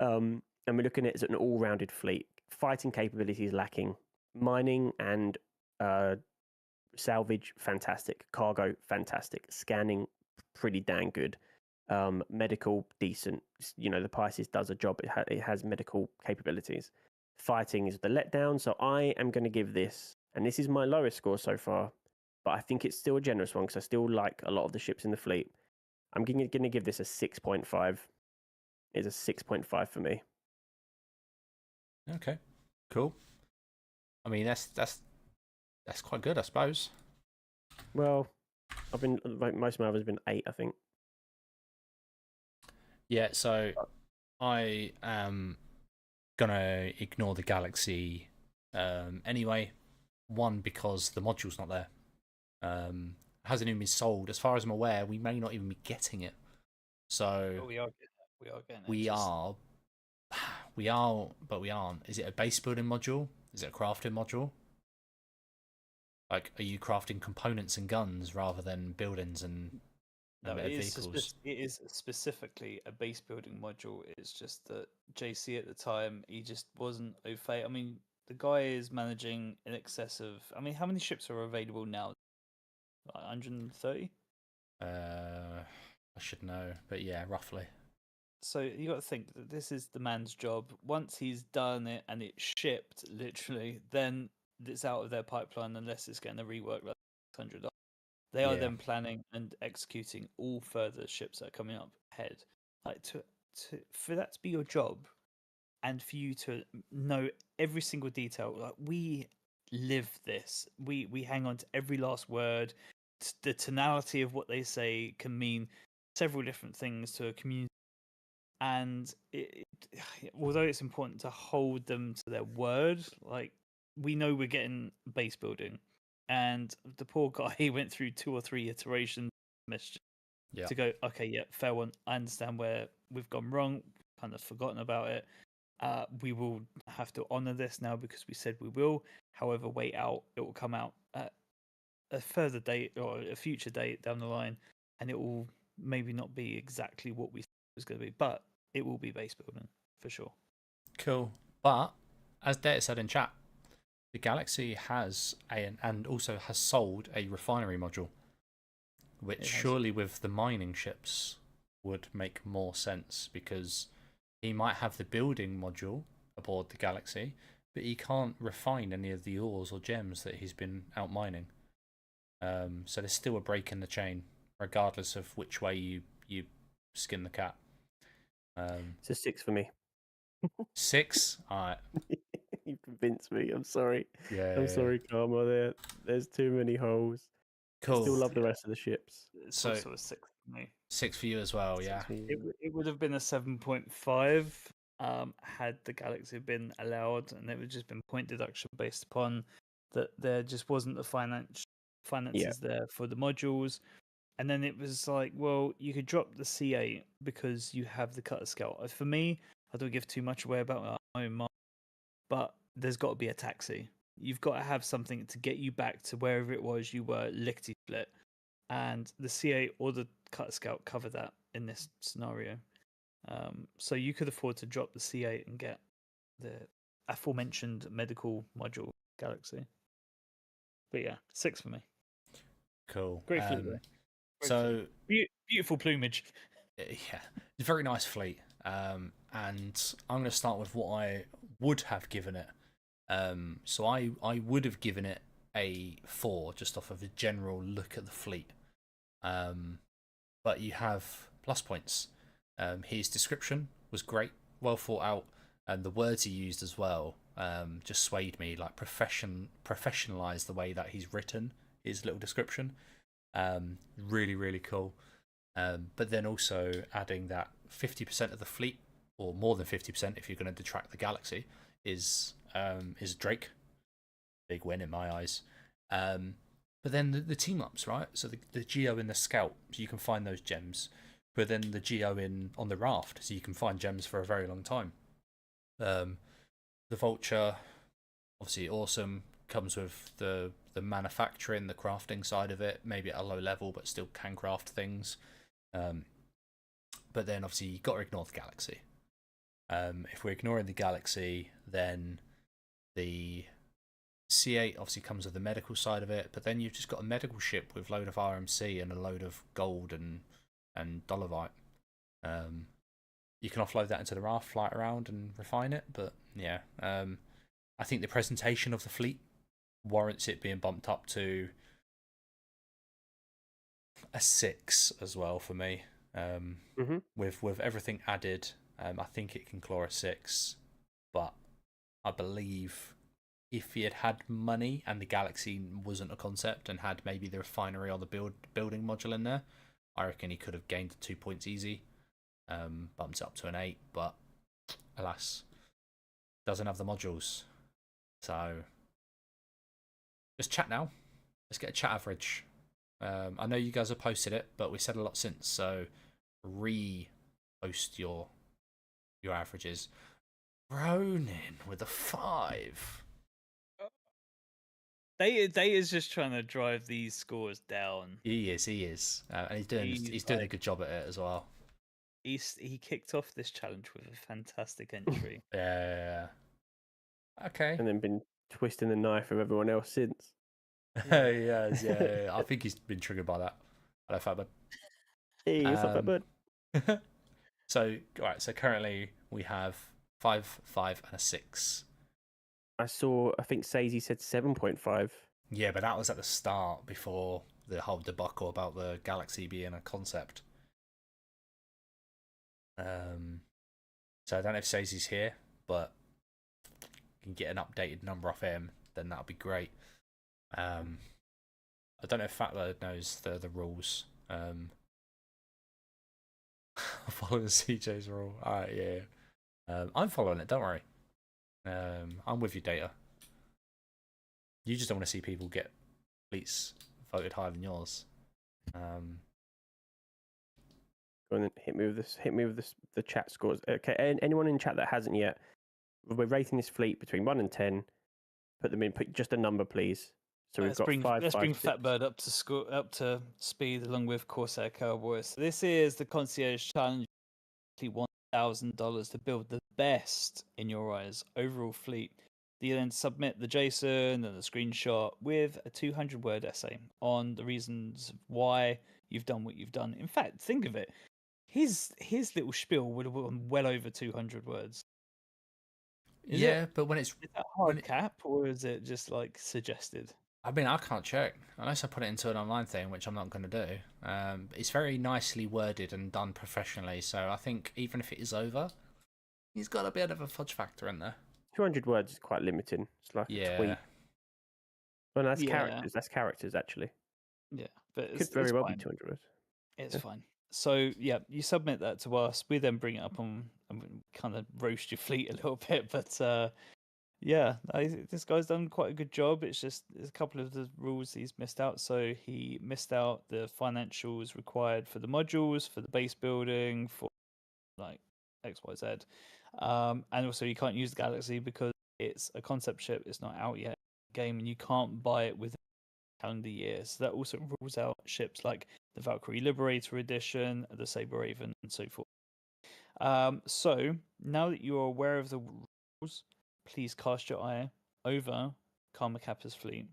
And we're looking at it as an all-rounded fleet. Fighting capabilities lacking, mining and salvage fantastic, cargo fantastic, scanning pretty dang good, medical decent. The Pisces does a job. It has medical capabilities. Fighting is the letdown. So I am going to give this. And this is my lowest score so far, but I think it's still a generous one because I still like a lot of the ships in the fleet. I'm going to give this a 6.5. It's a 6.5 for me. Okay, cool. I mean, that's quite good, I suppose. Well, most of my others have been 8, I think. Yeah, so I am gonna ignore the Galaxy anyway. One, because the module's not there. Hasn't even been sold. As far as I'm aware, we may not even be getting it. So Oh, we are getting it. We are, but we aren't. Is it a base building module? Is it a crafting module? Like, are you crafting components and guns rather than buildings and No, it vehicles? it is specifically a base building module. It's just that JC at the time, he just wasn't au fait. I mean, the guy is managing in excess of. I mean, how many ships are available now? Like 130. I should know, but yeah, roughly. So you got to think that this is the man's job. Once he's done it and it's shipped, literally, then it's out of their pipeline unless it's getting a rework like $100. They are Yeah. then planning and executing all further ships that are coming up ahead. Like for that to be your job, and for you to know every single detail. Like, we live this. We hang on to every last word. the tonality of what they say can mean several different things to a community. And although it's important to hold them to their word, like we know we're getting base building, and the poor guy he went through 2 or 3 iterations to go, okay, yeah, fair one. I understand where we've gone wrong, kind of forgotten about it. We will have to honor this now because we said we will. However, wait out. It will come out at a further date or a future date down the line, and it will maybe not be exactly what we thought it was going to be, but it will be base building for sure. Cool. But as Data said in chat, the Galaxy has and also has sold a refinery module, which surely with the mining ships would make more sense, because he might have the building module aboard the Galaxy, but he can't refine any of the ores or gems that he's been out mining. So there's still a break in the chain, regardless of which way you skin the cat. It's a 6 for me. 6? Alright. You convinced me. I'm sorry. Yeah. I'm sorry, Karma. There's too many holes. Cool. I still love the rest of the ships. It's So also a 6 for me. 6 for you as well, yeah. It would have been a 7.5 had the Galaxy been allowed, and it would just been point deduction based upon that there just wasn't the finances there for the modules. And then it was like, well, you could drop the C8 because you have the cutter scout. For me, I don't give too much away about my own mind, but there's got to be a taxi. You've got to have something to get you back to wherever it was you were lickety split. And the C8 or the cutter scout cover that in this scenario. So you could afford to drop the C8 and get the aforementioned medical module Galaxy. But yeah, 6 for me. Cool. Great fleet. So beautiful plumage. Yeah, it's a very nice fleet. And I'm going to start with what I would have given it. So I would have given it a 4 just off of a general look at the fleet. But you have plus points. His description was great, well thought out, and the words he used as well just swayed me. Like professionalized the way that he's written his little description. Really, really cool. But then also adding that 50% of the fleet, or more than 50% if you're going to detract the Galaxy, is Drake. Big win in my eyes. But then the team ups, right? So the Geo in the Scout, so you can find those gems. But then the Geo on the Raft, so you can find gems for a very long time. The Vulture, obviously awesome, comes with the manufacturing, the crafting side of it, maybe at a low level, but still can craft things. But then obviously you've got to ignore the Galaxy. If we're ignoring the Galaxy, then the C8 obviously comes with the medical side of it, but then you've just got a medical ship with a load of RMC and a load of gold and Dolomite. You can offload that into the Raft, fly it around and refine it, but yeah. I think the presentation of the fleet warrants it being bumped up to a 6 as well for me. With everything added, I think it can claw a 6, but I believe if he had money and the Galaxy wasn't a concept and had maybe the refinery or the building module in there, I reckon he could have gained 2 points easy. Bumped it up to an 8, but alas, doesn't have the modules. So just chat now. Let's get a chat average. I know you guys have posted it, but we said a lot since, so post your averages. Ronin with a 5. They is just trying to drive these scores down. He is, and he's doing a good job at it as well. He kicked off this challenge with a fantastic entry. Yeah. Okay. And then been twisting the knife of everyone else since. Yeah. I think he's been triggered by that. Hello, Fatbud. Hey, what's up, Fatbud? So, all right. So currently we have 5, 5, and a 6. I think Sazy said 7.5. Yeah, but that was at the start before the whole debacle about the Galaxy being a concept. So I don't know if Sazy's here, but you can get an updated number off him, then that'll be great. I don't know if Fatbird knows the rules. Following CJ's rule. Alright, yeah. I'm following it, don't worry. I'm with you, Data. You just don't want to see people get fleets voted higher than yours. Go on then, hit me with this. Hit me with this. The chat scores. Okay, and anyone in chat that hasn't yet, we're rating this fleet between 1 and 10. Put them in. Put just a number, please. So we've got five. Let's five, bring 6. Fatbird up to speed along with Corsair Cowboys. So this is the Concierge Challenge, $1,000 to build the best in your eyes overall fleet. You then submit the JSON and the screenshot with a 200-word essay on the reasons why you've done what you've done. In fact, think of it. His little spiel would have been well over 200 words. But when it's is that hard cap or is it just like suggested? I mean, I can't check unless I put it into an online thing, which I'm not going to do. It's very nicely worded and done professionally, so I think even if it is over, he's got a bit of a fudge factor in there. 200 words is quite limiting. It's like a tweet. Well, that's characters. That's characters, actually. Yeah, but Could very well be 200 words. It's fine. So yeah, you submit that to us. We then bring it up on and kind of roast your fleet a little bit. But yeah, this guy's done quite a good job. It's just there's a couple of the rules he's missed out. So he missed out the financials required for the modules, for the base building, for like X, Y, Z. And also you can't use the Galaxy because it's a concept ship. It's not out yet game, and you can't buy it within the calendar year. So that also rules out ships like the Valkyrie Liberator Edition, the Saber Raven, and so forth. So now that you are aware of the rules, please cast your eye over Karma Kappa's fleet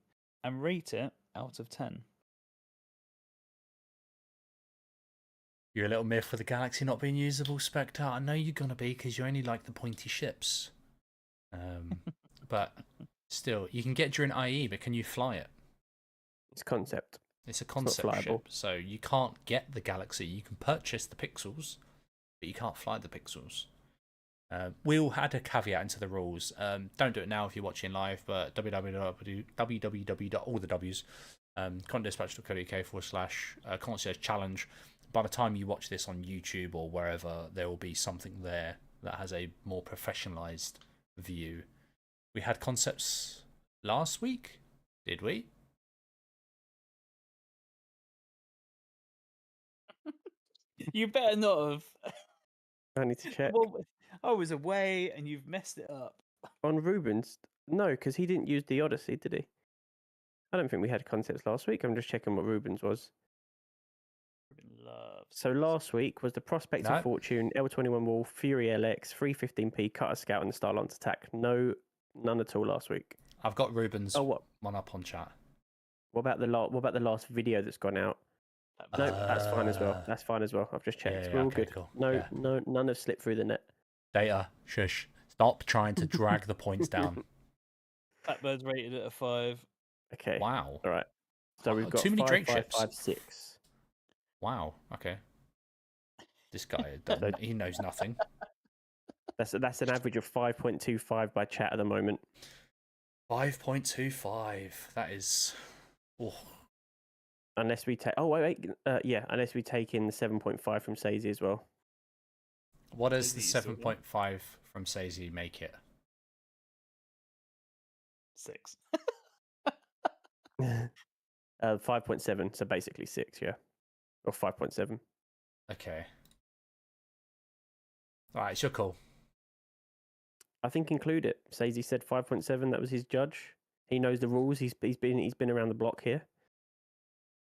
and rate it out of 10. You're a little miffed for the Galaxy not being usable, Spectre. I know you're going to be because you only like the pointy ships. But still, you can get during IE, but can you fly it? It's concept. It's a concept ship, so you can't get the Galaxy. You can purchase the pixels, but you can't fly the pixels. We'll add a caveat into the rules. Don't do it now if you're watching live, but www.contentdispatch.co.uk/concierge challenge. By the time you watch this on YouTube or wherever, there will be something there that has a more professionalized view. We had concepts last week, did we? You better not have. I need to check. Well, I was away and you've messed it up. On Ruben's? No, because he didn't use the Odyssey, did he? I don't think we had concepts last week. I'm just checking what Ruben's was. So last week was the Prospect of Fortune, L21 Wall, Fury LX, 315p, Cutter Scout, and the Starlance Attack. None at all last week. I've got Ruben's one up on chat. What about the last video that's gone out? No, that's fine as well. That's fine as well. I've just checked. We're all good. Cool. No, none have slipped through the net. Data, shush. Stop trying to drag the points down. Fatbird's rated at a 5. Okay. Wow. All right. So we've got too many Drake 5, ships. 5, 6. Wow. Okay. This guy, he knows nothing. That's an average of 5.25 by chat at the moment. 5.25. That is. Oh. Unless we take. Oh wait. Unless we take in the 7.5 from Sazy as well. What does the 7.5 from Sazy make it? 6. 5.7. So basically 6. Yeah. Or 5.7. Okay. All right, it's your call. I think include it. Sazy said 5.7. That was his judge. He knows the rules. He's been around the block here.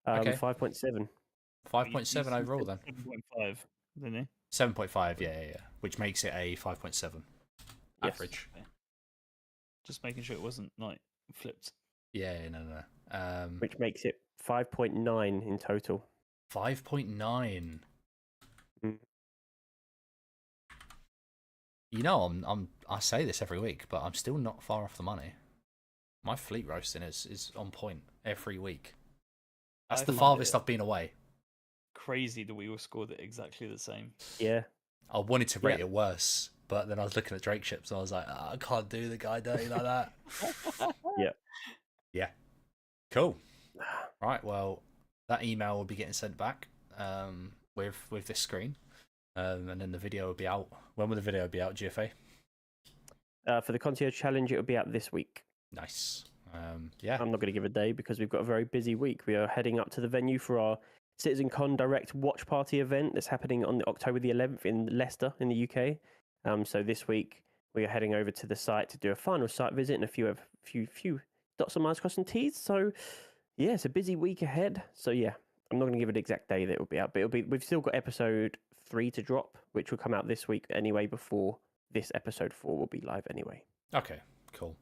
Okay. 5.7. 5.7 overall then. 7.5, didn't he? 7.5, yeah. Which makes it a 5.7 average. Okay. Just making sure it wasn't like flipped. Yeah, no. Which makes it 5.9 in total. 5.9. Mm. You know, I say this every week, but I'm still not far off the money. My fleet roasting is on point every week. That's the farthest I've been away. Crazy that we all scored it exactly the same. Yeah. I wanted to rate it worse, but then I was looking at Drake ships and I was like, I can't do the guy dirty like that. Yeah. Yeah. Cool. Right. Well, that email will be getting sent back with this screen, and then the video will be out. When will the video be out, GFA? For the Concierge Challenge, it will be out this week. Nice. Yeah. I'm not going to give a day because we've got a very busy week. We are heading up to the venue for our CitizenCon Direct Watch Party event that's happening on October the 11th in Leicester in the UK. So this week we are heading over to the site to do a final site visit and a few dots and I's crossing T's. So yeah, it's a busy week ahead. So yeah, I'm not going to give an exact day that it will be out, but we've still got episode 3 to drop, which will come out this week anyway. Before this episode 4 will be live anyway. Okay. Cool.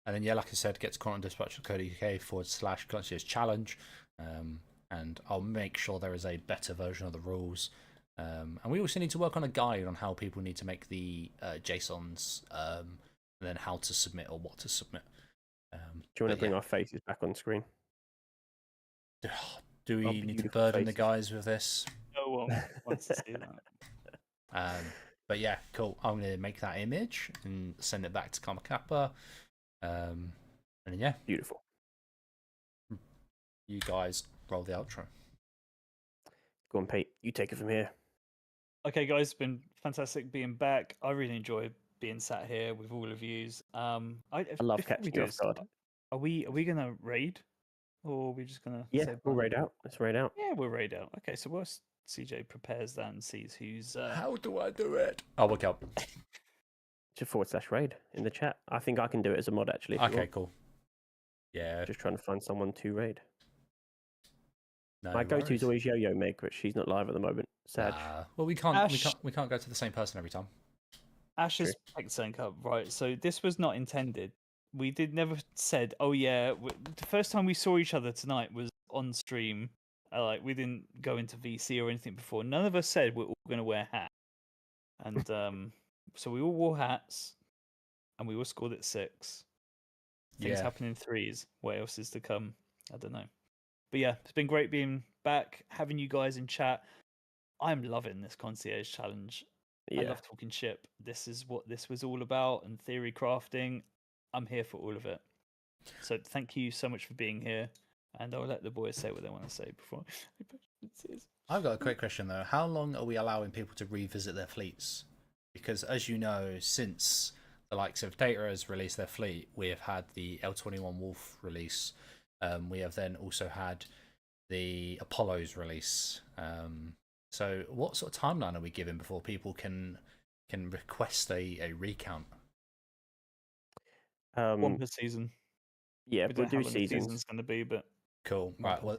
And then, yeah, like I said, get to quantumdispatch.co.uk/concierge challenge. And I'll make sure there is a better version of the rules. And we also need to work on a guide on how people need to make the JSONs, and then how to submit or what to submit. Do you want to bring our faces back on screen? Do we need to burden the guys with this? No one wants to see that. But yeah, cool. I'm going to make that image and send it back to Karma Kappa. And then, yeah. Beautiful. You guys roll the outro. Go on, Pete. You take it from here. Okay, guys, it's been fantastic being back. I really enjoy being sat here with all of yous. I love catching you off guard. Are we gonna raid, or are we just gonna? Yeah, we'll raid out. Let's raid out. Yeah, we'll raid out. Okay, so whilst CJ prepares that and sees who's. How do I do it? I'll work out. Just /raid in the chat. I think I can do it as a mod actually. Okay, cool. Yeah. Just trying to find someone to raid. No My go-to is always Yo-Yo Meg, but she's not live at the moment. Sad. Well, we can't go to the same person every time. Ash has picked something up, right? So this was not intended. We never said, oh yeah. The first time we saw each other tonight was on stream. Like we didn't go into VC or anything before. None of us said we're all going to wear hats, and so we all wore hats, and we all scored at 6. Things happen in 3s. What else is to come? I don't know. But yeah, it's been great being back, having you guys in chat. I'm loving this Concierge Challenge. Yeah. I love talking ship. This is what this was all about, and theory crafting. I'm here for all of it. So thank you so much for being here. And I'll let the boys say what they want to say before. I've got a quick question though. How long are we allowing people to revisit their fleets? Because as you know, since the likes of Data has released their fleet, we have had the L21 Wolf release. We have then also had the Apollo's release. So what sort of timeline are we giving before people can request a recount? One per season. Yeah, we'll do seasons. seasons. Going to be, but cool. Right. Well,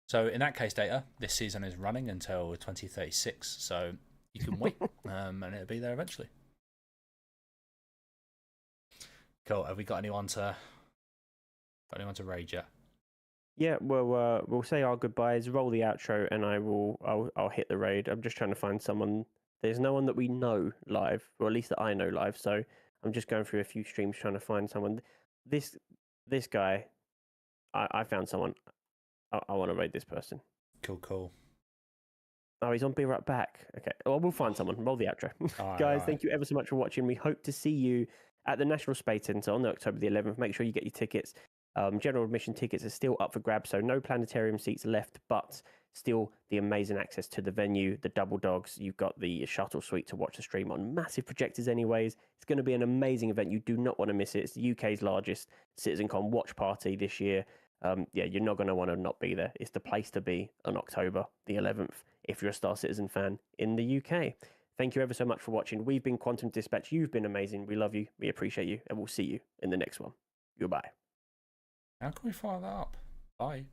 so in that case, Data, this season is running until 2036. So you can wait, and it'll be there eventually. Cool. Have we got anyone to rage yet? Yeah, well, we'll say our goodbyes, roll the outro, and I'll hit the raid. I'm just trying to find someone. There's no one that we know live, or at least that I know live. So I'm just going through a few streams trying to find someone. This guy, I found someone. I want to raid this person. Cool. Oh, he's on Be Right Back. Okay, well, we'll find someone. Roll the outro. Guys, thank you ever so much for watching. We hope to see you at the National Space Centre on October the 11th. Make sure you get your tickets. General admission tickets are still up for grabs, so no planetarium seats left, but still the amazing access to the venue, the double dogs. You've got the shuttle suite to watch the stream on massive projectors anyways. It's going to be an amazing event. You do not want to miss it. It's the UK's largest CitizenCon watch party this year. Yeah, you're not going to want to not be there. It's the place to be on October the 11th if you're a Star Citizen fan in the UK. Thank you ever so much for watching. We've been Quantum Dispatch. You've been amazing. We love you. We appreciate you. And we'll see you in the next one. Goodbye. How can we follow that up? Bye.